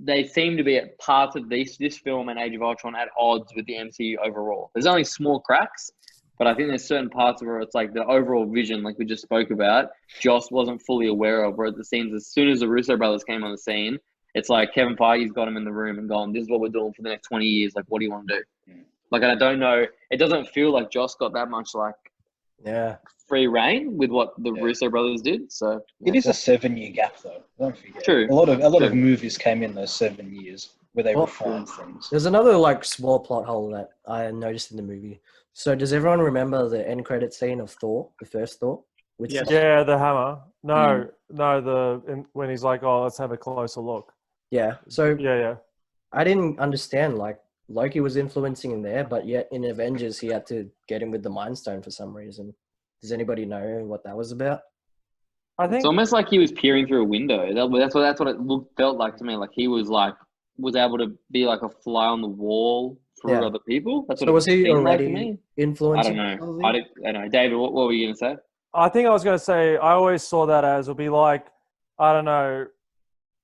they seem to be at parts of this film and Age of Ultron at odds with the MCU overall. There's only small cracks, but I think there's certain parts where it's like the overall vision, like we just spoke about, Joss wasn't fully aware of, where it seems as soon as the Russo brothers came on the scene, it's like Kevin Feige's got him in the room and gone, this is what we're doing for the next 20 years. Like, what do you want to do? Like, I don't know. It doesn't feel like Joss got that much like free reign with what the Russo brothers did. So It is a 7-year gap, though. Don't forget. True. A lot of movies came in those 7 years where they refined things. There's another like small plot hole that I noticed in the movie. So does everyone remember the end credit scene of Thor, the first Thor? Yeah, the hammer. No, when he's like, oh, let's have a closer look. Yeah. So Yeah. I didn't understand, like, Loki was influencing him there, but yet in Avengers he had to get him with the Mind Stone for some reason. Does anybody know what that was about? I think it's almost like he was peering through a window. That's what it felt like to me. Like he was able to be like a fly on the wall for other people. That's what So was he seemed like to already me. influencing? I don't know. I don't know. David, what were you gonna say? I think I was going to say, I always saw that as it'll be like, I don't know,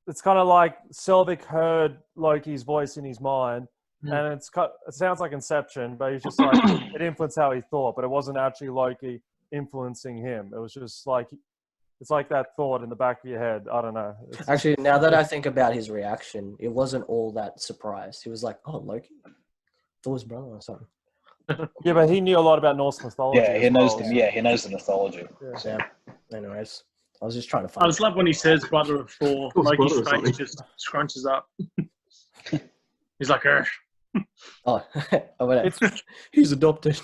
it's kind of like Selvig heard Loki's voice in his mind, and it sounds like Inception, but he's just like, it influenced how he thought, but it wasn't actually Loki influencing him. It was just like, it's like that thought in the back of your head. I don't know. Actually, now that I think about his reaction, it wasn't all that surprised. He was like, oh, Loki? Thor's brother or something. Yeah, but he knew a lot about Norse mythology. Yeah, he knows them. Yeah, he knows the mythology. Yeah. Anyways, I was just trying to I find just love when he says brother of Thor. Thor's Loki's brother or something. face just scrunches up. He's like, Oh, wait, he's adopted.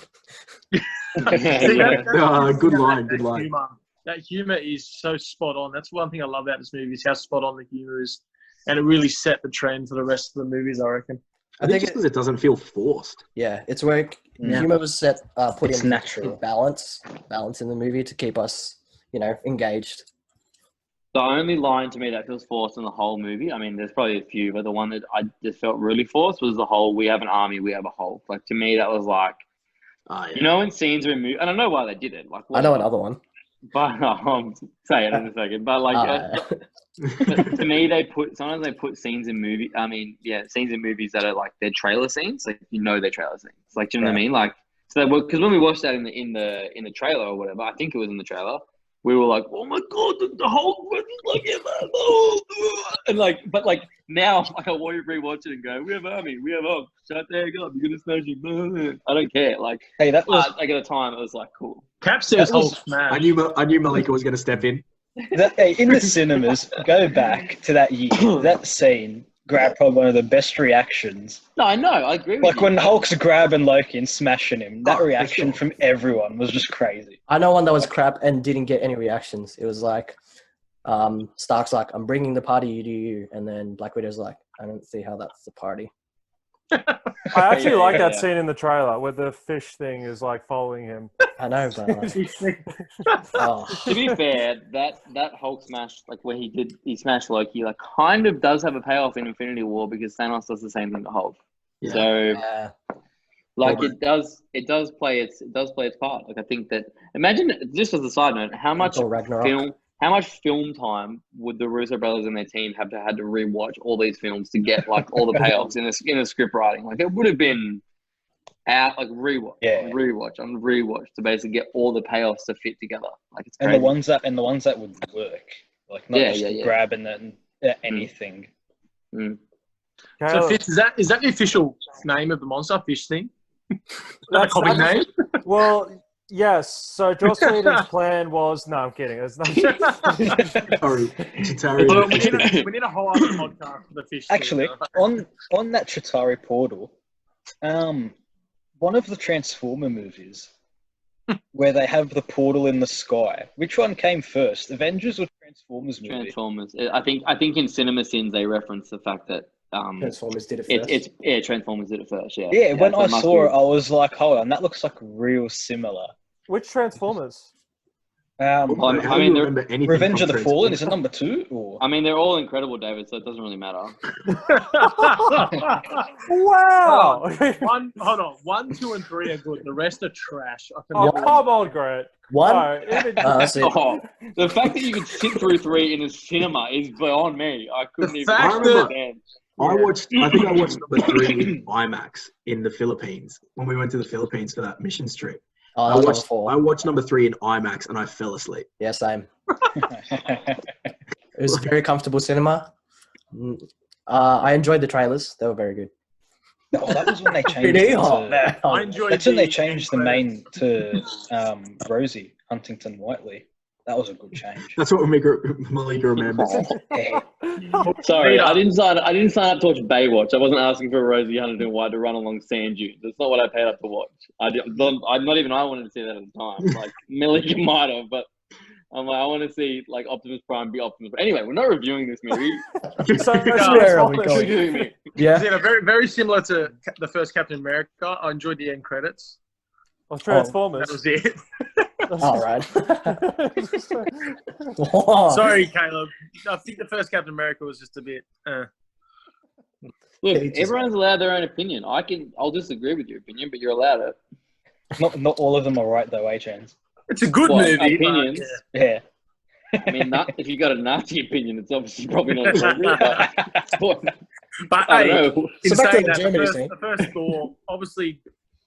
See, Good line. Humor. That humor is so spot on. That's one thing I love about this movie is how spot on the humor is, and it really set the trend for the rest of the movies, I reckon. I think just because it doesn't feel forced. Yeah, it's where humor was put It's in natural. balance in the movie to keep us, engaged. The only line to me that feels forced in the whole movie, I mean, there's probably a few, but the one that I just felt really forced was the whole "we have an army, we have a Hulk." Like to me, that was like, you know, in scenes where and I know why they did it. Like, I know another one. but say it in a second. But like, but to me, sometimes they put scenes in movie. I mean, scenes in movies that are like they're trailer scenes. Like they're trailer scenes. Like, do you know what I mean? Like, so because when we watched that in the trailer or whatever, I think it was in the trailer. We were like, oh my god, the whole like, and like, but like now, like I want to rewatch it and go, we have army, we have Hulk, shut the heck up, you're gonna smash it. I don't care. Like, hey, that was like at the time, it was like cool. Cap says Hulk smash. I knew Malika was going to step in. Hey, in the cinemas, go back to that year. That scene grabbed probably one of the best reactions. No, I know, I agree with Like you. when Hulk's grabbing Loki and smashing him, that reaction from everyone was just crazy. I know one that was crap and didn't get any reactions. It was like, Stark's like, I'm bringing the party, you do you. And then Black Widow's like, I don't see how that's the party. I actually like that scene in the trailer where the fish thing is like following him. I know, but like, To be fair, that Hulk smash, like where he smashed Loki, like kind of does have a payoff in Infinity War because Thanos does the same thing to Hulk. Yeah. So, like it does play its part. Like I think that imagine just as a side note, how much film time would the Russo brothers and their team had to rewatch all these films to get like all the payoffs in the script writing? Like it would have been rewatch to basically get all the payoffs to fit together. Like it's crazy. And the ones that would work, like not just grabbing anything. So Fish, is that the official name of the monster? Fish thing? That's a comic name? Well, yes. So Joss Whedon's plan was I'm kidding. It's not. Sorry, we need a whole other podcast for the Fish. Actually, on that Chitauri portal, one of the Transformer movies where they have the portal in the sky. Which one came first, Avengers or Transformers movie? Transformers. I think in Cinema Sins they reference the fact that Transformers did it first. Transformers did it first. Yeah. Yeah. When I saw it, I was like, hold on, that looks like real similar. Which Transformers? I mean, Revenge of the Fallen is it number 2? Or? I mean, they're all incredible, David. So it doesn't really matter. Wow. Hold on. 1, 2, and 3 are good. The rest are trash. Come on, Grant. The fact that you could sit through 3 in a cinema is beyond me. I couldn't even understand. I think I watched number 3 in IMAX in the Philippines when we went to the Philippines for that mission trip. I watched number 3 in IMAX and I fell asleep. Yeah, same. It was a very comfortable cinema. I enjoyed the trailers. They were very good. Oh, that was when they changed That's when they changed the main to Rosie Huntington Whiteley. That was a good change. That's what Malika remembers. Sorry, I didn't sign up to watch Baywatch. I wasn't asking for Rosie Huntington White to run along sand dunes. That's not what I paid up to watch. I wanted to see that at the time. Like Malika might have, but I'm like, I want to see like Optimus Prime be Optimus Prime. Anyway, we're not reviewing this movie. Yeah, very, very similar to the first Captain America. I enjoyed the end credits. Or Transformers. That was it. All right. Sorry, Caleb. I think the first Captain America was just a bit. Look, everyone's allowed their own opinion. I'll disagree with your opinion, but you're allowed it. Not all of them are right though, Chance. It's a good movie. Opinions. Yeah. I mean, if you got a Nazi opinion, it's obviously probably not appropriate. But I hey, don't know. in saying that, the first Thor, obviously,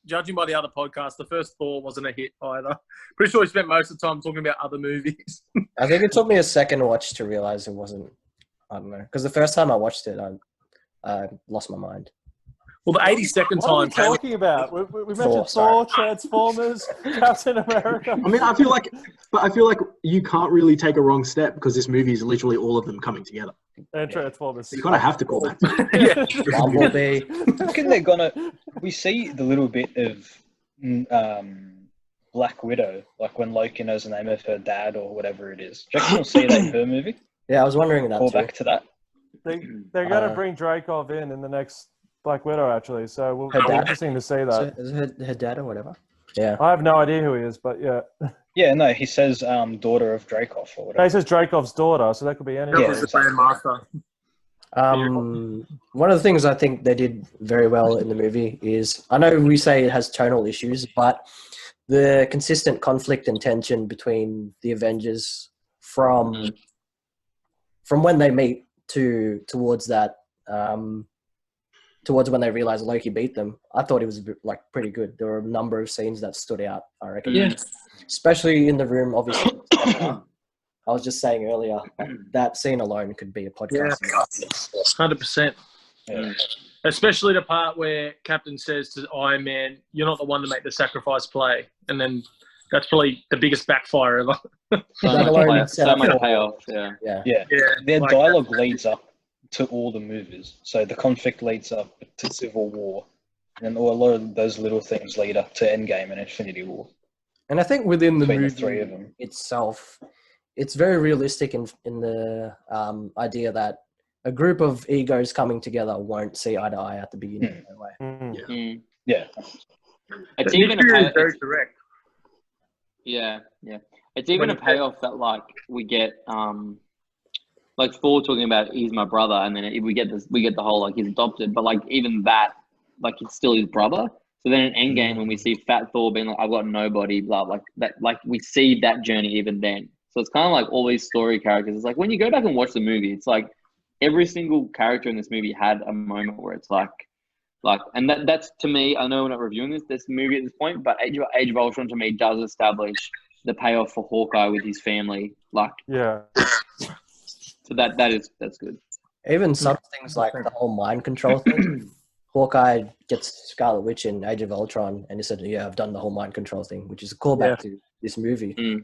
judging by the other podcasts, the first Thor wasn't a hit either. Pretty sure we spent most of the time talking about other movies. I think it took me a second watch to realize it wasn't. I don't know, because the first time I watched it, I lost my mind. Well, the 82nd time. What are we talking about? We mentioned Thor, Transformers, Captain America. I mean, I feel like you can't really take a wrong step because this movie is literally all of them coming together. And Transformers. You kind of have to call that. Bumblebee. I reckon they're gonna. We see the little bit of Black Widow, like when Loki knows the name of her dad or whatever it is. Do you reckon we'll see that in her movie? Yeah, I was wondering that. Call back to that. They're gonna bring Dreykov in the next Black Widow, actually. So it'll be interesting to see that. So is her dad or whatever? Yeah. I have no idea who he is, but yeah. Yeah, no, he says daughter of Dracov or No, whatever. he says Dracov's daughter, so that could be anyone. Yeah, was the exactly. Grandmaster. One of the things I think they did very well in the movie is, I know we say it has tonal issues, but the consistent conflict and tension between the Avengers from when they meet towards that towards when they realize Loki beat them, I thought it was pretty good. There were a number of scenes that stood out, I reckon. Yeah. Especially in the room, obviously. I was just saying earlier, that scene alone could be a podcast. Yeah, 100%. Yeah. Especially the part where Captain says to Iron Man, "You're not the one to make the sacrifice play," and then that's probably the biggest backfire ever. So much payoff. Yeah. Yeah. Their like dialogue that. leads up to all the movies. So the conflict leads up to Civil War, and a lot of those little things lead up to Endgame and Infinity War. And I think within the Between the movie three of them. itself, it's very realistic in the idea that a group of egos coming together won't see eye to eye at the beginning. No way. Yeah. It's The even a issue is payoff. very direct. Yeah. It's even a payoff that like we get like Thor talking about he's my brother, and then we get the whole like he's adopted, but like even that, like it's still his brother. So then in Endgame, when we see Fat Thor being like, I've got nobody, blah, like that, like we see that journey even then. So it's kind of like all these story characters. It's like when you go back and watch the movie, it's like every single character in this movie had a moment where it's like, and that's to me, I know we're not reviewing this movie at this point, but Age of Ultron to me does establish the payoff for Hawkeye with his family. Like, Yeah. so that's good. Even some things like the whole mind control thing. Hawkeye gets Scarlet Witch in Age of Ultron, and he said, "Yeah, I've done the whole mind control thing," which is a callback to this movie.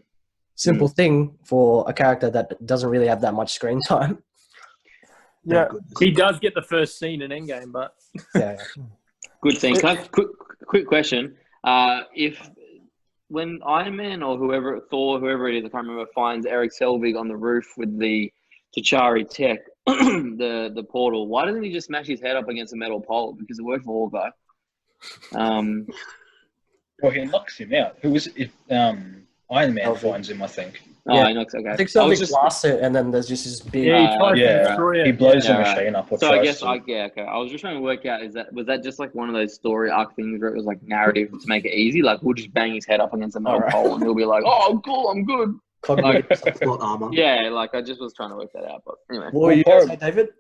Simple thing for a character that doesn't really have that much screen time. Yeah. He does get the first scene in Endgame, but Yeah. Good thing. Can I, quick question. If when Iron Man or Thor, whoever it is, I can't remember, finds Eric Selvig on the roof with the T'Chari tech, the portal, why doesn't he just smash his head up against a metal pole? Because it worked for Hawkeye. Well, he knocks him out. Who was it? Iron Man finds him, I think. Yeah. He knocks, okay. I think something blasts it, and then there's just this big. he tries to destroy it. He blows the Yeah, right. machine up. Or So I tries guess to. okay. I was just trying to work out was that just like one of those story arc things where it was like narrative to make it easy? Like we'll just bang his head up against a metal pole and he'll be like, "Oh, cool, I'm good." Plot armor. Yeah, like I just was trying to work that out, but anyway. What were you going to say, David?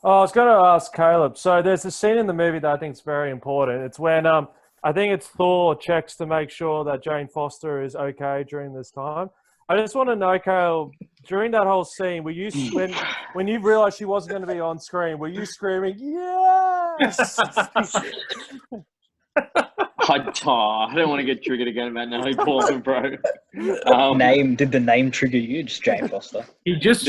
Oh, I was going to ask Caleb. So there's a scene in the movie that I think is very important. It's when I think it's Thor checks to make sure that Jane Foster is okay during this time. I just want to know, Caleb, during that whole scene, were you when you realized she wasn't going to be on screen, were you screaming, "Yes"? I don't want to get triggered again about Natalie Portman, bro. Did the name trigger you? Just Jane Foster. He just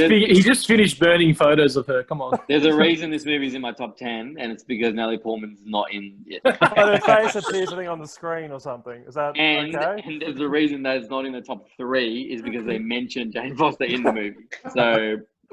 finished burning photos of her. Come on. There's a reason this movie's in my top 10, and it's because Natalie Portman's not in yet. But her face appears, I think, on the screen or something. Is that okay? And there's a reason that it's not in the top 3 is because they mentioned Jane Foster in the movie.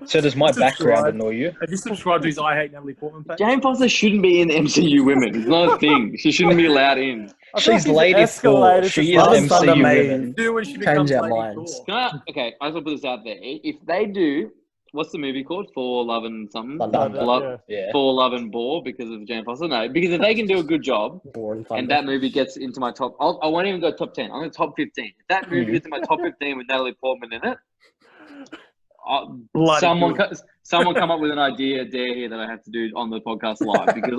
So does my background annoy you? Have you subscribed to his I Hate Natalie Portman page? Jane Foster shouldn't be in MCU women. It's not a thing. She shouldn't be allowed in. She's Lady Thor. She is MCU women. Do when she becomes Change our Lady minds. Thor. Okay, I just want to put this out there. If they do, what's the movie called? For Love and something? Thunder. For Love and Bore because of Jane Foster? No, because if they can do a good job and that movie gets into my top, I won't even go top 10. I'm going to top 15. If that movie gets in my top 15 with Natalie Portman in it, someone come up with an idea dare here that I have to do on the podcast live because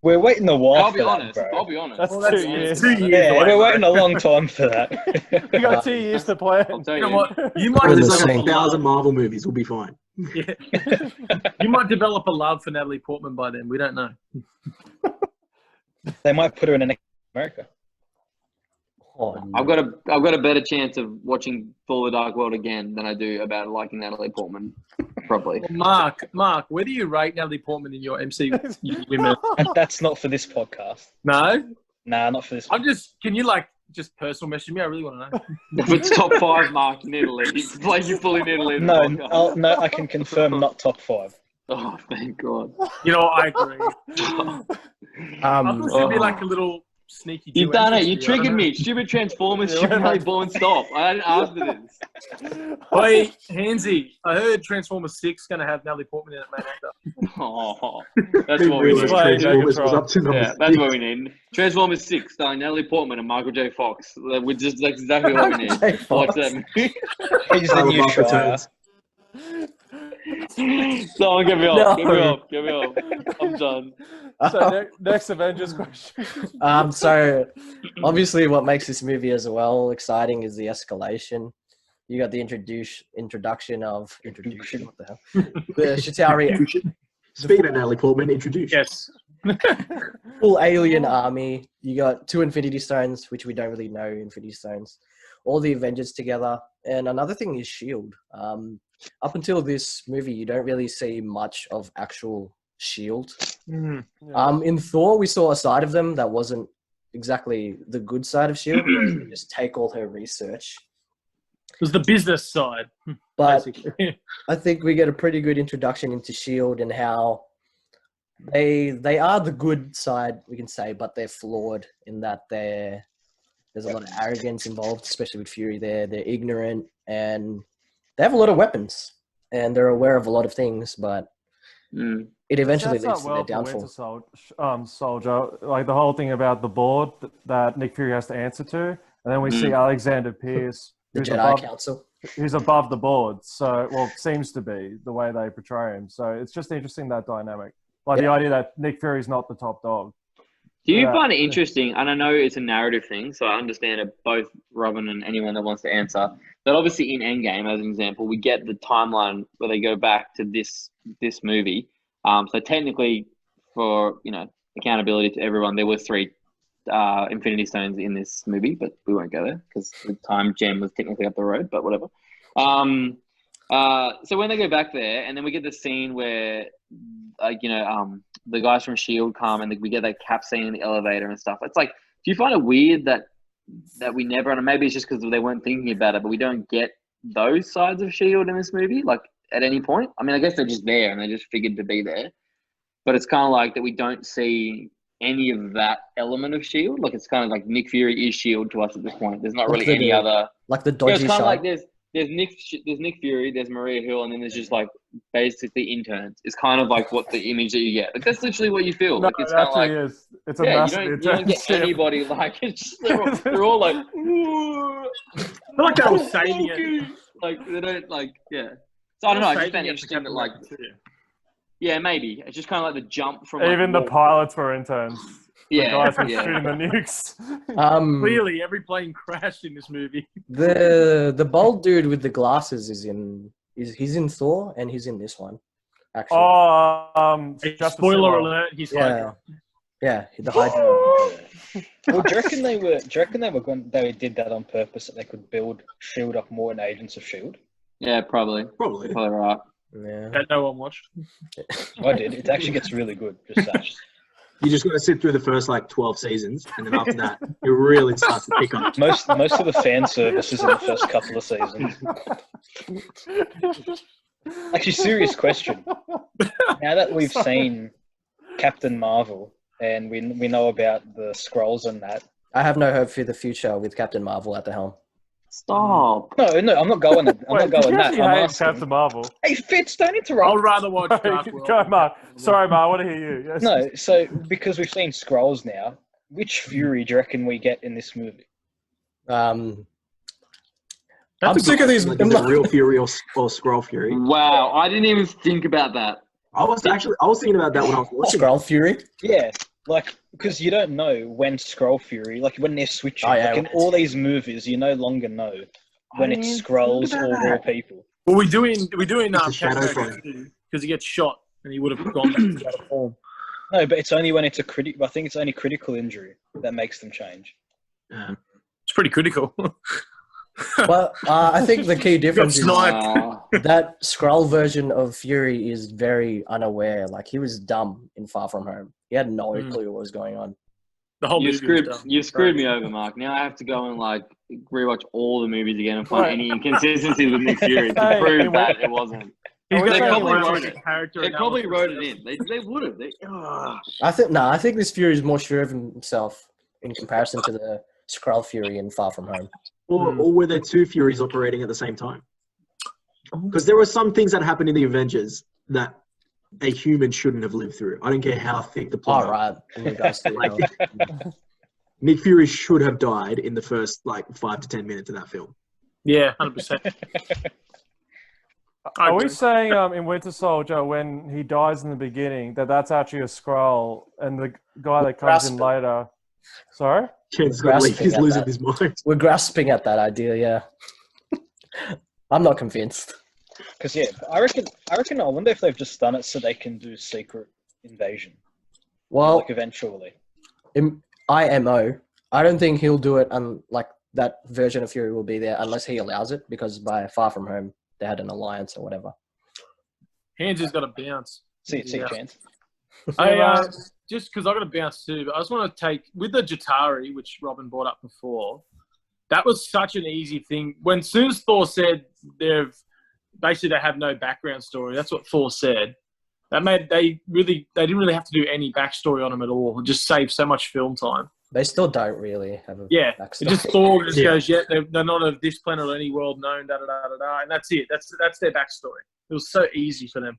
We're waiting a while. I'll be honest. That's Well, that's 2 years. 2 years. Yeah, away, we're mate. waiting a long time for that. We got 2 years to plan. I'll tell You know you. what? You might There's develop like a 1,000 Marvel movies. We'll be fine. Yeah. You might develop a love for Natalie Portman by then. We don't know. They might put her in America. Oh, I've got a better chance of watching Thor: The Dark World again than I do about liking Natalie Portman properly. Well, Mark, where do you rate Natalie Portman in your MC women? And that's not for this podcast. No? Nah, not for this. Can you just personal message me? I really want to know. If it's top 5, Mark, you need to leave. Like you fully need to leave. No, the podcast. no, I can confirm not top 5. Oh, thank God. You know, I agree. Um, I thought it should be like a little sneaky. You've done it. You entries, I don't triggered know. me. Stupid Transformers, stupid Natalie Portman. Stop. I didn't ask for this. Wait, Hansy, I heard Transformers 6 going to have Natalie Portman in it, main actor. Oh, that's what we Really, need. Transformers was up to number Yeah, that's what we need. Transformers 6, starring Natalie Portman and Michael J. Fox. That's exactly what we need. J. Fox. Watch that movie. He's the new Mark Shire. returns. Someone get me off. No. Get me off. Get me off. I'm done. So next Avengers question. So obviously what makes this movie as well exciting is the escalation. You got the introduction of what the hell? The Chitauri Speaking of Natalie Portman, introduced. Yes. full alien army. You got 2 Infinity Stones, which we don't really know Infinity Stones. All the Avengers together. And another thing is S.H.I.E.L.D. Up until this movie, you don't really see much of actual S.H.I.E.L.D. In Thor, we saw a side of them that wasn't exactly the good side of S.H.I.E.L.D. They just take all her research. It was the business side. But basically. I think we get a pretty good introduction into S.H.I.E.L.D. and how they are the good side, we can say, but they're flawed in that there's a lot of arrogance involved, especially with Fury there. They're ignorant and they have a lot of weapons and they're aware of a lot of things, but it eventually leads to their downfall. Soldier, like the whole thing about the board that Nick Fury has to answer to, and then we see Alexander Pierce, The Jedi Council. who's above the board. So, well, seems to be the way they portray him. So it's just interesting, that dynamic. Like the idea that Nick Fury's not the top dog. Do you find it interesting, and I know it's a narrative thing, so I understand it, both Robin and anyone that wants to answer, that obviously in Endgame, as an example, we get the timeline where they go back to this movie. So technically, for, accountability to everyone, there were 3 Infinity Stones in this movie, but we won't go there because the time gem was technically up the road, but whatever. So when they go back there, and then we get the scene where, the guys from S.H.I.E.L.D. come and we get that Cap scene in the elevator and stuff. It's like, do you find it weird that we never, and maybe it's just because they weren't thinking about it, but we don't get those sides of S.H.I.E.L.D. in this movie, like at any point? I mean, I guess they're just there and they just figured to be there, but it's kind of like that we don't see any of that element of S.H.I.E.L.D. Like, it's kind of like Nick Fury is S.H.I.E.L.D. to us at this point. There's not really any other, like the dodgy it's kind of side. like there's Nick Fury, there's Maria Hill, and then there's just like basically interns. It's kind of like what the image that you get. Like, that's literally what you feel. No, like, it's it kind of like, actually is. It's a you massive don't get internship. anybody like, it's just, they're all like, ooh, I feel like they were saving it. like they don't like, yeah. So I don't know. I just found it interesting that, like, yeah, maybe it's just kind of like the jump from Even the pilots were interns. Yeah, the guys were shooting the nukes. Clearly, every plane crashed in this movie. The bald dude with the glasses he's in Thor and he's in this one. Actually. Spoiler alert, he's Hydra. Yeah, the Hydra. Well, do you reckon they did that on purpose, that they could build S.H.I.E.L.D. up more in Agents of S.H.I.E.L.D.? Yeah, probably right. Yeah. That no one watched. I did. It actually gets really good. Just such. You just got to sit through the first 12 seasons, and then after that, it really starts to pick up. Most of the fan service is in the first couple of seasons. Actually, serious question. Now that we've seen Captain Marvel and we know about the Skrulls and that, I have no hope for the future with Captain Marvel at the helm. Stop. No, I'm not going. I'm not going that. I'm asking. Captain Marvel. Hey, Fitz, don't interrupt. I'll rather watch Dark World. Go, Mark. Sorry, Mark. I want to hear you. Yes. No, so because we've seen Skrulls now, which Fury do you reckon we get in this movie? I'm sick of these. Like, is it real Fury or Skrull Fury? Wow, I didn't even think about that. I was thinking about that when I was watching. Skrull Fury? Yeah, like, because you don't know when Skrull Fury, like when they're switching. Oh, yeah, like in all these movies, you no longer know when it's Skrulls or real people. Well, we do in shadow because he gets shot and he would have gone back to that form. No, but it's only when it's I think it's only critical injury that makes them change. It's pretty critical. Well, I think the key difference is Wow. that Skrull version of Fury is very unaware. Like, he was dumb in Far From Home. He had no clue what was going on. The whole You movie was screwed me over, Mark. Now I have to go and rewatch all the movies again and find any inconsistencies with Nick Fury to prove that it wasn't. They probably wrote it. They probably wrote it in. They would have. I think this Fury is more sure of himself in comparison to the Skrull Fury in Far From Home. Or were there two Furies operating at the same time? Because there were some things that happened in the Avengers that a human shouldn't have lived through. I don't care how thick the plot. All right. In regards to Nick Fury should have died in the first 5 to 10 minutes of that film. Yeah, 100%. Are we saying in Winter Soldier when he dies in the beginning that's actually a Skrull and the guy that comes in later? Sorry? Ken's he's losing his mind. We're grasping at that idea, yeah. I'm not convinced. Because I reckon. I wonder if they've just done it so they can do secret invasion. Well, eventually. IMO. I don't think he'll do it, and that version of Fury will be there unless he allows it. Because by Far From Home, they had an alliance or whatever. Hands has got to bounce. See chance. Just because I got to bounce too, but I just want to take with the Jatari, which Robin brought up before. That was such an easy thing. When soon as Thor said they have no background story, that's what Thor said. That made they didn't really have to do any backstory on him at all. It just saved so much film time. They still don't really have a backstory. It just Thor just goes, they're not of this planet or any world known, da da da da da, and that's it. That's their backstory. It was so easy for them.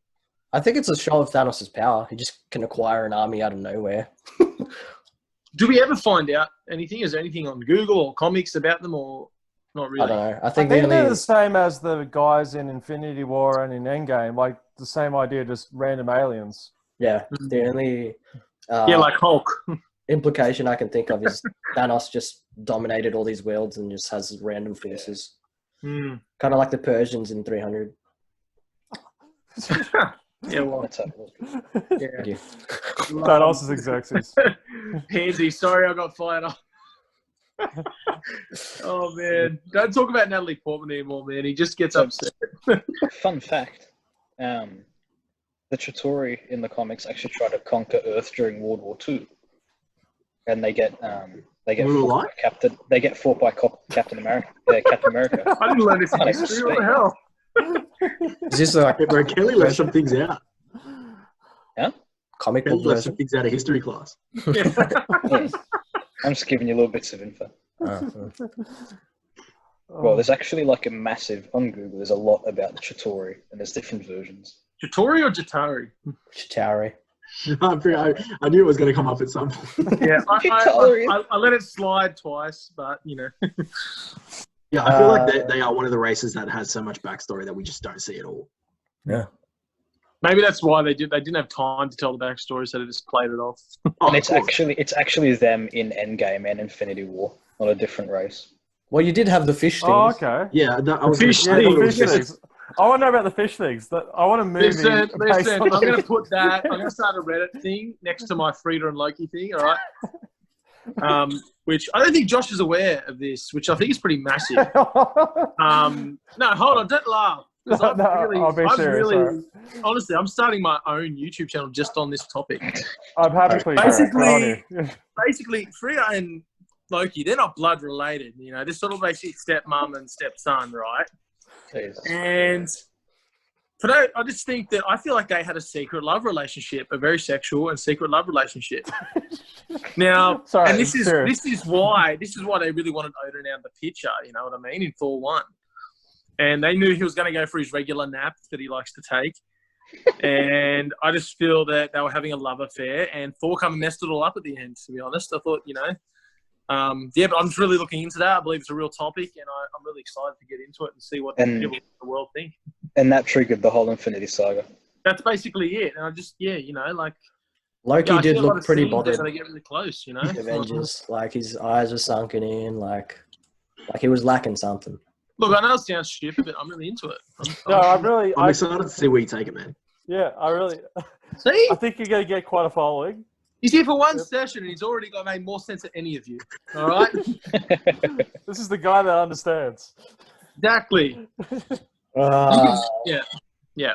I think it's a show of Thanos' power. He just can acquire an army out of nowhere. Do we ever find out anything? Is there anything on Google or comics about them, or not really? I don't know. I think they're the same as the guys in Infinity War and in Endgame, like the same idea, just random aliens. Yeah, the only like Hulk. implication I can think of is Thanos just dominated all these worlds and just has random forces. Kind of like the Persians in 300. Yeah, well, let's have a look. Yeah. Thanos is Xerxes. Pansy, sorry I got fired up. Oh man, don't talk about Natalie Portman anymore, man. He just gets upset. Fun fact: the Chitauri in the comics actually try to conquer Earth during World War II, and they get fought by Captain America. Captain America. I didn't learn this in history. What the hell? Is this like Bro, Kelly left some things out. Yeah? Comic Kelly book left some version? things out of history class. Yeah. I'm just giving you little bits of info. Well, there's actually a massive on Google. There's a lot about the Chitauri, and there's different versions. Chitauri or Jatari? Chitauri. I knew it was going to come up at some point. Yeah, I let it slide twice, but Yeah, I feel like they are one of the races that has so much backstory that we just don't see at all. Yeah. Maybe that's why they didn't have time to tell the backstory, so they just played it off. And it's actually them in Endgame and Infinity War, not a different race. Well, you did have the fish things. Oh, okay. Yeah, the fish things. I want to know about the fish things. I want to move. Listen, I'm going to put that. I'm going to start a Reddit thing next to my Frida and Loki thing. All right. Which I don't think Josh is aware of this, which I think is pretty massive. No, hold on, don't laugh. Honestly, I'm starting my own YouTube channel just on this topic. I'm happy for you. Basically, Frida and Loki, they're not blood related. They're sort of basically stepmom and stepson, right? Jeez. And but I just think that I feel like they had a secret love relationship, a very sexual and secret love relationship. Now, and this is why they really wanted Odin out of the picture. You know what I mean? In Thor 1, and they knew he was going to go for his regular nap that he likes to take. And I just feel that they were having a love affair, and Thor kind of messed it all up at the end. To be honest, I thought, but I'm just really looking into that. I believe it's a real topic, and I'm really excited to get into it and see what people in the world think. And that triggered the whole Infinity Saga. That's basically it. And I just, Loki did look pretty bothered. They get really close, Avengers, his eyes were sunken in, like he was lacking something. Look, I know it sounds stupid, but I'm really into it. I'm excited to see where you take it, man. Yeah, I really. See? I think you're going to get quite a following. He's here for one session, and he's already made more sense than any of you. All right? This is the guy that understands. Exactly. Yeah.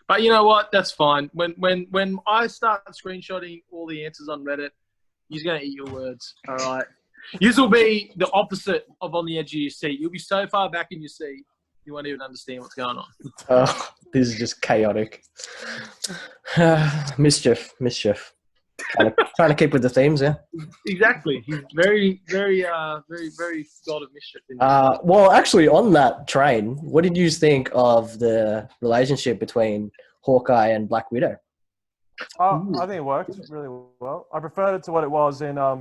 But you know what? That's fine. When I start screenshotting all the answers on Reddit, he's going to eat your words. All right? Yours will be the opposite of on the edge of your seat. You'll be so far back in your seat, you won't even understand what's going on. This is just chaotic. Mischief. Trying to keep with the themes, yeah. Exactly. He's very, very, very god of mischief. Well, actually, on that train, what did you think of the relationship between Hawkeye and Black Widow? I think it worked really well. I preferred it to what it was in. I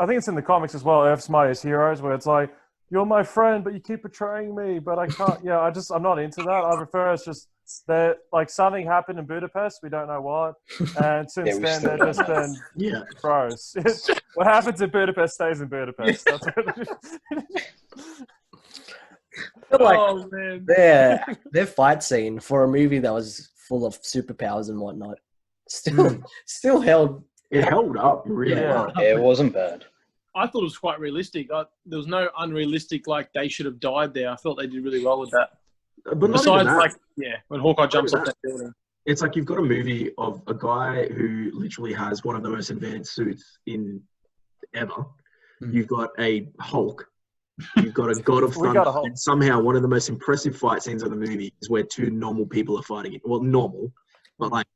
think it's in the comics as well. Earth's Mightiest Heroes, where it's like, you're my friend, but you keep betraying me. But I can't. Yeah, I'm not into that. I prefer it's just that like something happened in Budapest. We don't know what, and since then they've just been bros. What happens in Budapest stays in Budapest. That's what like man. their fight scene for a movie that was full of superpowers and whatnot still held. It held up really well. Yeah, it wasn't bad. I thought it was quite realistic. There was no unrealistic, like, they should have died there. I felt they did really well with that. But besides, like, when Hawkeye jumps off that building. It's like you've got a movie of a guy who literally has one of the most advanced suits in ever. You've got a Hulk. You've got a God of Thunder. And somehow one of the most impressive fight scenes of the movie is where two normal people are fighting it. Well, normal, but like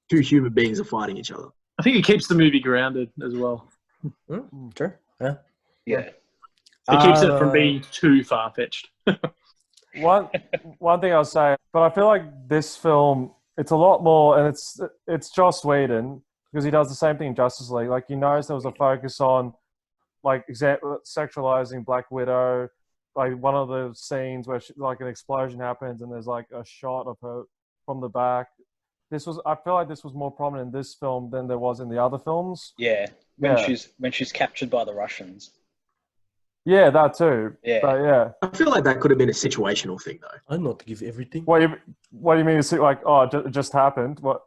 two human beings are fighting each other. I think it keeps the movie grounded as well. Sure. Yeah. It keeps it from being too far-fetched. One thing I'll say, but I feel like this film, it's a lot more, and it's Joss Whedon, because he does the same thing in Justice League. Like, you notice there was a focus on, like, sexualizing Black Widow. Like, one of the scenes where like an explosion happens and there's like a shot of her from the back. I feel like this was more prominent in this film than there was in the other films. Yeah, when she's captured by the Russians. Yeah, that too. Yeah. But yeah. I feel like that could have been a situational thing, though. I'm not to give everything. What do you mean? Like, it just happened? What?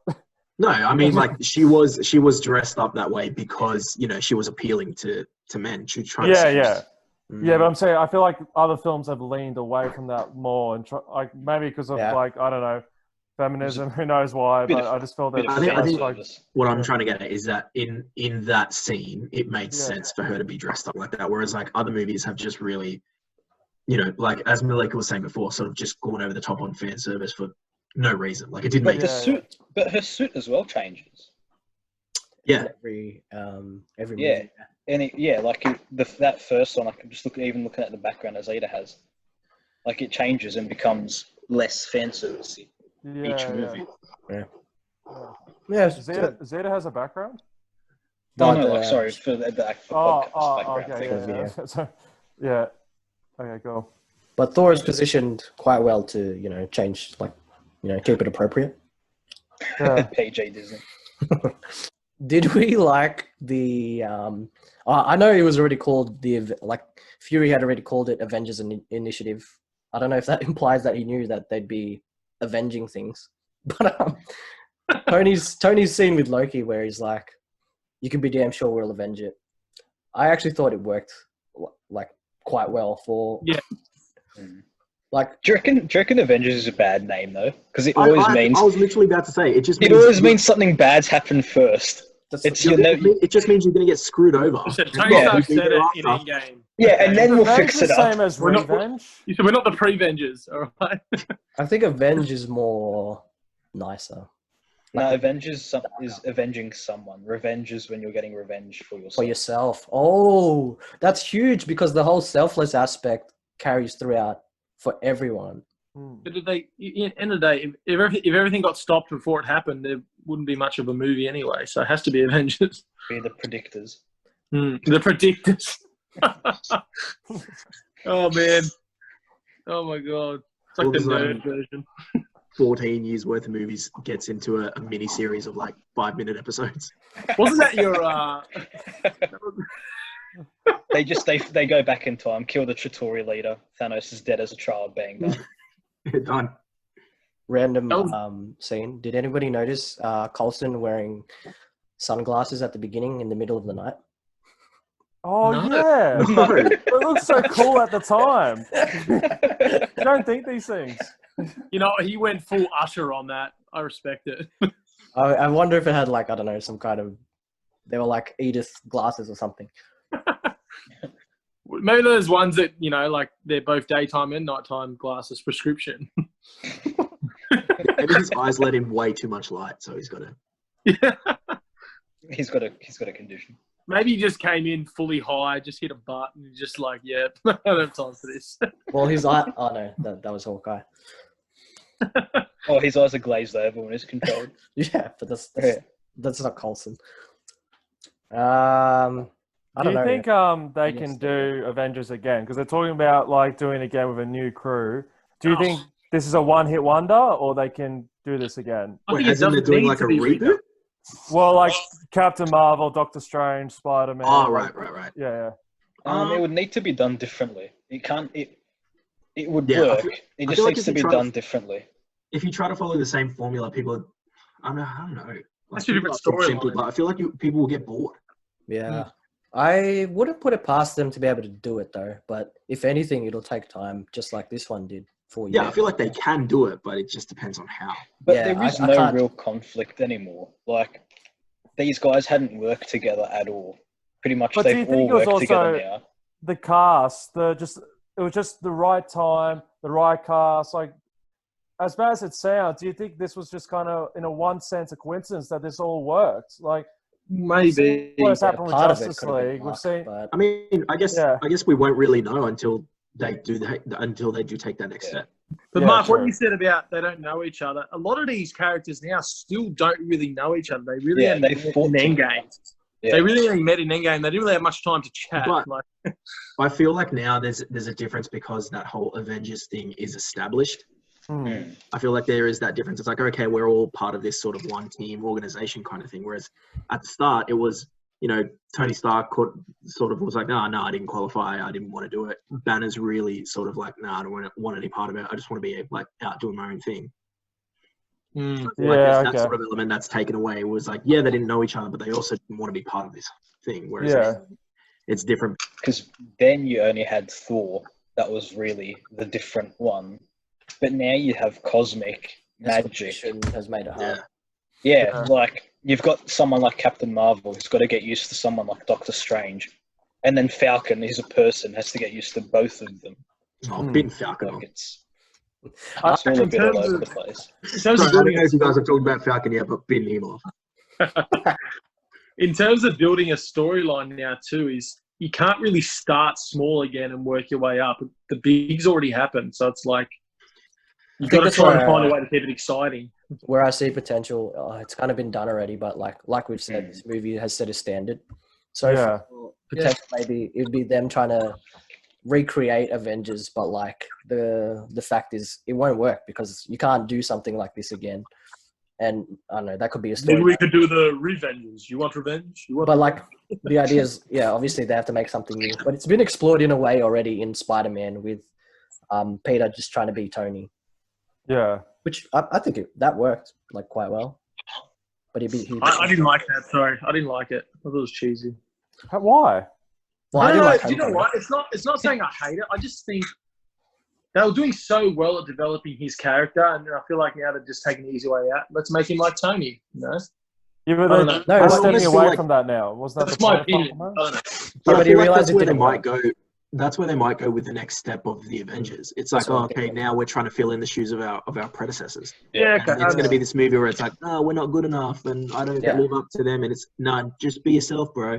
No, I mean, like, she was dressed up that way because, you know, she was appealing to men. She was trying to Yeah, but I'm saying I feel like other films have leaned away from that more, and like maybe because of like, I don't know, feminism. Who knows why? But I just felt that. I think like, what I'm trying to get at is that in that scene, it made sense for her to be dressed up like that. Whereas like other movies have just really, you know, like as Malika was saying before, sort of just gone over the top on fan service for no reason. Like it didn't make sense. Suit, but her suit as well changes. Yeah. Every movie. Like that first one, I can just even looking at the background as Ada has, like it changes and becomes less fan servicey. Each movie. Yeah. Zeta has a background? No, sorry for the podcast background. Okay, yeah. Okay, cool. But Thor is positioned quite well to, you know, change, like, you know, keep it appropriate. PG Disney. Did we like the? I know it was already called Fury had already called it Avengers Initiative. I don't know if that implies that he knew that they'd be avenging things, but Tony's scene with Loki where he's like, "You can be damn sure we'll avenge it." I actually thought it worked like quite well for like. Do you reckon Avengers is a bad name though? Because it always means. I was literally about to say it. It always means something bad's happened first. It just means you're going to get screwed over. Tony Stark said it in Endgame. Yeah, and then we'll fix it up. Same as Revenge. We're not the pre-Vengers, all right? I think Avenge is more nicer. No, Avengers is avenging someone. Revenge is when you're getting revenge for yourself. For yourself. Oh, that's huge because the whole selfless aspect carries throughout for everyone. But at the end of the day, if everything got stopped before it happened, there wouldn't be much of a movie anyway. So it has to be Avengers. Be the predictors. The predictors. Oh man. Oh my god. It's like the nerd version. 14 years worth of movies gets into a mini series of like 5-minute episodes. Wasn't that your They go back in time, kill the Chitauri leader. Thanos is dead as a child, bang done. Done. Random scene. Did anybody notice Coulson wearing sunglasses at the beginning in the middle of the night? Oh yeah, it looks so cool at the time. You don't think these things. You know, he went full Usher on that. I respect it. I wonder if it had like, I don't know, some kind of, they were like Edith glasses or something. Maybe there's ones that, you know, like they're both daytime and nighttime glasses prescription. Maybe his eyes let in way too much light, so he's got to. Yeah. He's got a condition. Maybe he just came in fully high, just hit a button, and just like, yeah, I don't have time for this. Well, his eye. Oh no, that was Hawkeye. Oh, his eyes are glazed over when he's controlled. Yeah, but that's not Coulson. I Do don't you know. think they can do Avengers again? Because they're talking about like doing it again with a new crew. Do you think this is a one-hit wonder, or they can do this again? I think Wait, as in they're doing like a reboot? Well, like Captain Marvel, Doctor Strange, Spider-Man. Oh, right. Yeah. It would need to be done differently. It can't. It would Yeah, work. I It feel just like needs if to you be try to- done differently. If you try to follow the same formula, people, I don't know. Like, That's a different people are storyline. simple, but I feel like people will get bored. Yeah. I wouldn't put it past them to be able to do it though, but if anything, it'll take time, just like this one did for you. Yeah, I feel like they can do it, but it just depends on how. But Yeah, there is I no can't- real conflict anymore. Like, these guys hadn't worked together at all. Pretty much, But do you they've think all it was worked together also now. the cast? It was just the right time, the right cast. Like, as bad as it sounds, do you think this was just kind of, in a one sense, a coincidence that this all worked? Like, Maybe. what's happened with part of it Justice could have been League? We've luck, seen. but I mean, I guess Yeah. we won't really know until they do take that next step. But Yeah, Mark, what true. you said about they don't know each other, a lot of these characters now still don't really know each other. They really only they met fought in together. Endgame. Yeah. They really only met in Endgame. They didn't really have much time to chat. But- Like, I feel like now there's a difference because that whole Avengers thing is established. Hmm. I feel like there is that difference. It's like, okay, we're all part of this sort of one team organization kind of thing. Whereas at the start, it was, Tony Stark sort of was like, no, I didn't qualify. I didn't want to do it. Banner's really sort of like, no, I don't want any part of it. I just want to be like out doing my own thing. So I feel like there's that sort of element that's taken away. It was like, yeah, they didn't know each other, but they also didn't want to be part of this thing. Whereas it's different. Because then you only had Thor. That was really the different one. But now you have cosmic magic. has made it hard. Yeah, like you've got someone like Captain Marvel who's got to get used to someone like Doctor Strange. And then Falcon, who's a person, has to get used to both of them. Oh, bin Falcon. Like it's all a bit all over the place. Sorry, I don't know if you guys have talked about Falcon yet, but bin him off. in terms of building a storyline now too, is you can't really start small again and work your way up. The big's already happened, so it's like you've got to that's try and where- find a way to keep it exciting. Where I see potential, it's kind of been done already, but like we've said, this movie has set a standard. So potentially maybe it'd be them trying to recreate Avengers, but like the fact is it won't work because you can't do something like this again. And I don't know, that could be a story. Maybe we could do the Revenges. You want revenge? But like the idea is, obviously they have to make something new. But it's been explored in a way already in Spider-Man with Peter just trying to be Tony. Yeah. Which I think that worked like quite well. But I didn't like that. Sorry, I didn't like it. I thought it was cheesy. Why? Well, I I don't do know. like You know Homecoming. what? It's not saying I hate it. I just think they were doing so well at developing his character, and I feel like now they're just taking the easy way out. Let's make him like Tony. You know? Yeah, but I don't they're know. No, stepping honestly, away like- from that now. Wasn't that That's the my plan opinion. from I it? don't know. But but I he feel like realized that's it where they didn't might work. go. That's where they might go with the next step of the Avengers. It's like, That's what I'm okay, thinking. now we're trying to fill in the shoes of our predecessors. Yeah, And okay. it's going to be this movie where it's like, no, we're not good enough, and I don't Yeah. live up to them. And it's no, just be yourself, bro.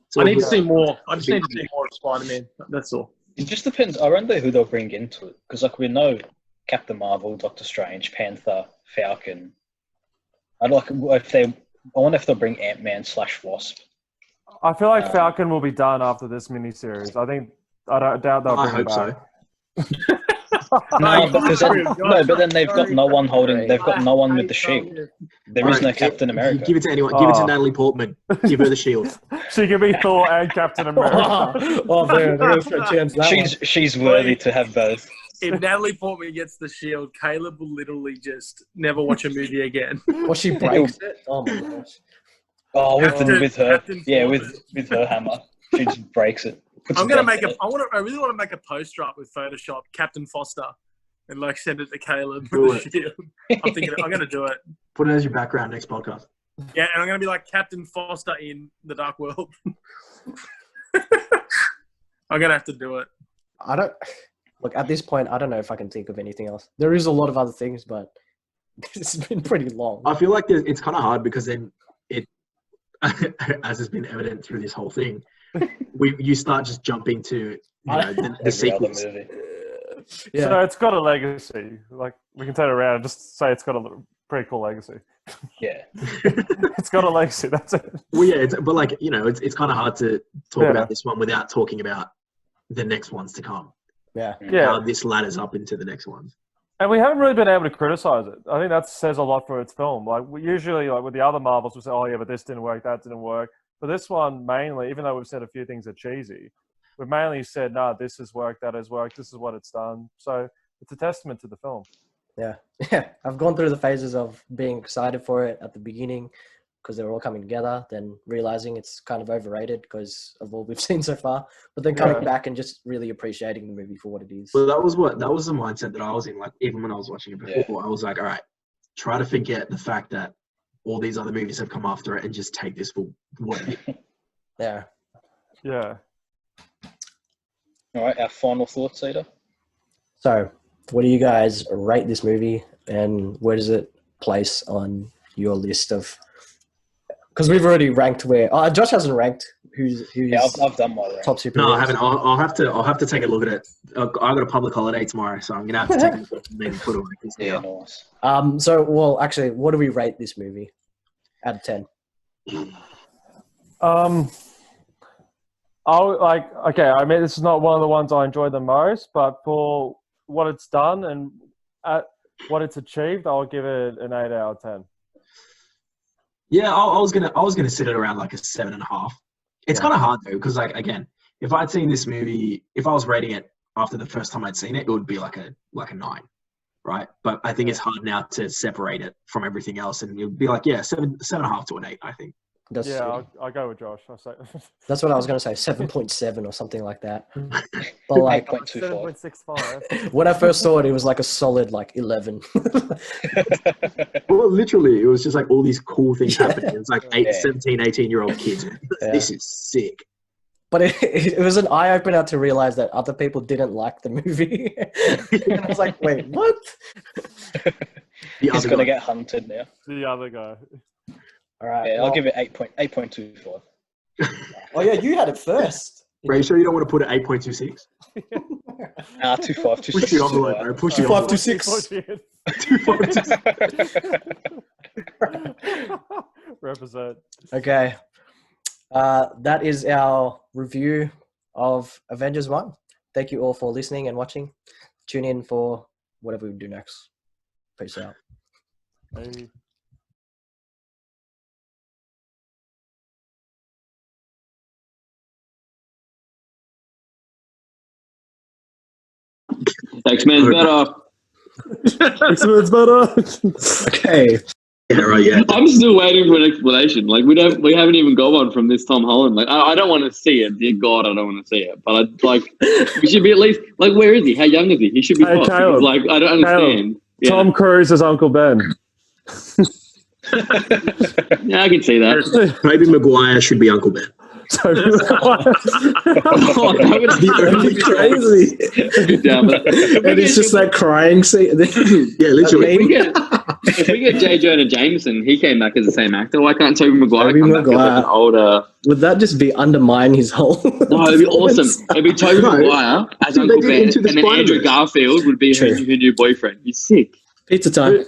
It's I all need to good. see more. I just need to see more of Spider-Man. That's all. It just depends. I wonder who they'll bring into it because, like, we know Captain Marvel, Doctor Strange, Panther, Falcon. I wonder if they'll bring Ant-Man/Wasp. I feel like Falcon will be done after this miniseries. I don't doubt they'll I bring it hope back. so. No, but then they've got no one holding. They've got no one with the I shield. hate There is no Alright, Captain America. Give it to anyone. Give it to Oh. Natalie Portman. Give her the shield. She can be Thor and Captain America. Oh, man, there is no chance that one. She's worthy to have both. If Natalie Portman gets the shield, Caleb will literally just never watch a movie again. Or she breaks it. Oh my gosh. Oh, with her, Captain yeah, Foreman. with her hammer, she just breaks it. Puts I'm a gonna dent make in a. it. I really want to make a poster up with Photoshop, Captain Foster, and like send it to Caleb Do with the shield. I'm gonna do it. Put it as your background next podcast. Yeah, and I'm gonna be like Captain Foster in the Dark World. I'm gonna have to do it. I don't look at this point. I don't know if I can think of anything else. There is a lot of other things, but this has been pretty long. I feel like it's kind of hard because then as has been evident through this whole thing, you start just jumping to the Every sequels. other movie. Yeah. So it's got a legacy. Like we can turn it around and just say it's got a pretty cool legacy. Yeah. It's got a legacy. That's it. Well, yeah, but like it's kind of hard to talk about this one without talking about the next ones to come. Yeah. Yeah. How this ladders up into the next ones. And we haven't really been able to criticize it. I think that says a lot for its film. Like we usually, like with the other Marvels, we say, "Oh yeah, but this didn't work, that didn't work." But this one mainly, even though we've said a few things are cheesy, we've mainly said, "No, this has worked, that has worked, this is what it's done." So it's a testament to the film. Yeah. Yeah. I've gone through the phases of being excited for it at the beginning because they were all coming together, then realizing it's kind of overrated because of all we've seen so far, but then coming back and just really appreciating the movie for what it is. Well, that was the mindset that I was in. Like even when I was watching it before, I was like, all right, try to forget the fact that all these other movies have come after it and just take this for what it is. Yeah. Yeah. All right, our final thoughts, Ada. So, what do you guys rate this movie, and where does it place on your list of? Because we've already ranked where Josh hasn't ranked who's Yeah, I've done my rank. top superheroes. No, I haven't. I'll have to take a look at it. I got a public holiday tomorrow, so I'm gonna have to take a look and maybe put it on. Yeah, nice. Well, actually, what do we rate this movie out of 10? I mean, this is not one of the ones I enjoy the most, but for what it's done and what it's achieved, I'll give it an 8 out of 10. Yeah, I was gonna sit it around like a 7.5. It's kind of hard though, because like again, if I'd seen this movie, if I was rating it after the first time I'd seen it, it would be like a 9, right? But I think it's hard now to separate it from everything else, and it would be like 7.5 to an 8. I think. I'll go with Josh. I'll say That's what I was going to say, 7.7 or something like that. But like 7.65. when I first saw it, it was like a solid 11. Well, literally, it was just like all these cool things happening. It's like 17, 18-year-old kids. This is sick. But it was an eye-opener to realize that other people didn't like the movie. And I was like, wait, what? He's going to get hunted now. The other guy. All right. Yeah, I'll give it 8.25. Oh, yeah, you had it first. Are you sure you don't want to put it 8.26? 2.5. Push the envelope, bro. Push the envelope. 2.526. Represent. Okay. That is our review of Avengers 1. Thank you all for listening and watching. Tune in for whatever we do next. Peace out. Hey. X-Men's better. X-Men's better. Okay. Yeah, right. Yeah. I'm still waiting for an explanation. Like we haven't even got one from this Tom Holland. Like I don't want to see it. Dear God, I don't want to see it. But we should be at least like, where is he? How young is he? He should be hot. Caleb, Like I don't understand. Yeah. Tom Cruise is Uncle Ben. Yeah, I can see that. Maybe Maguire should be Uncle Ben. So, Oh, that would be Really crazy. Yeah, but And it's just that crying scene. Yeah, literally. if we get J. Jonah Jameson, he came back as the same actor. Why can't Tobey Maguire Tobey come back as like Maguire. an older? Would that just be undermine his whole? No, it'd be awesome. It'd be Tobey No. Maguire as They Uncle did Ben, Into the and then Andrew Spider-Verse. Garfield would be her new boyfriend. He's sick. Pizza time.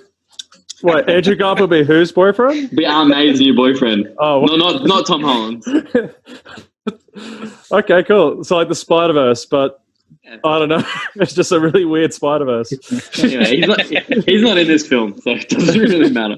what, Andrew Garfield will be whose boyfriend? Be Aunt May's new boyfriend. Oh, No, not Tom Holland. Okay, cool. So like the Spider-Verse, but I don't know. It's just a really weird Spider-Verse. Anyway, he's not in this film, so it doesn't really matter.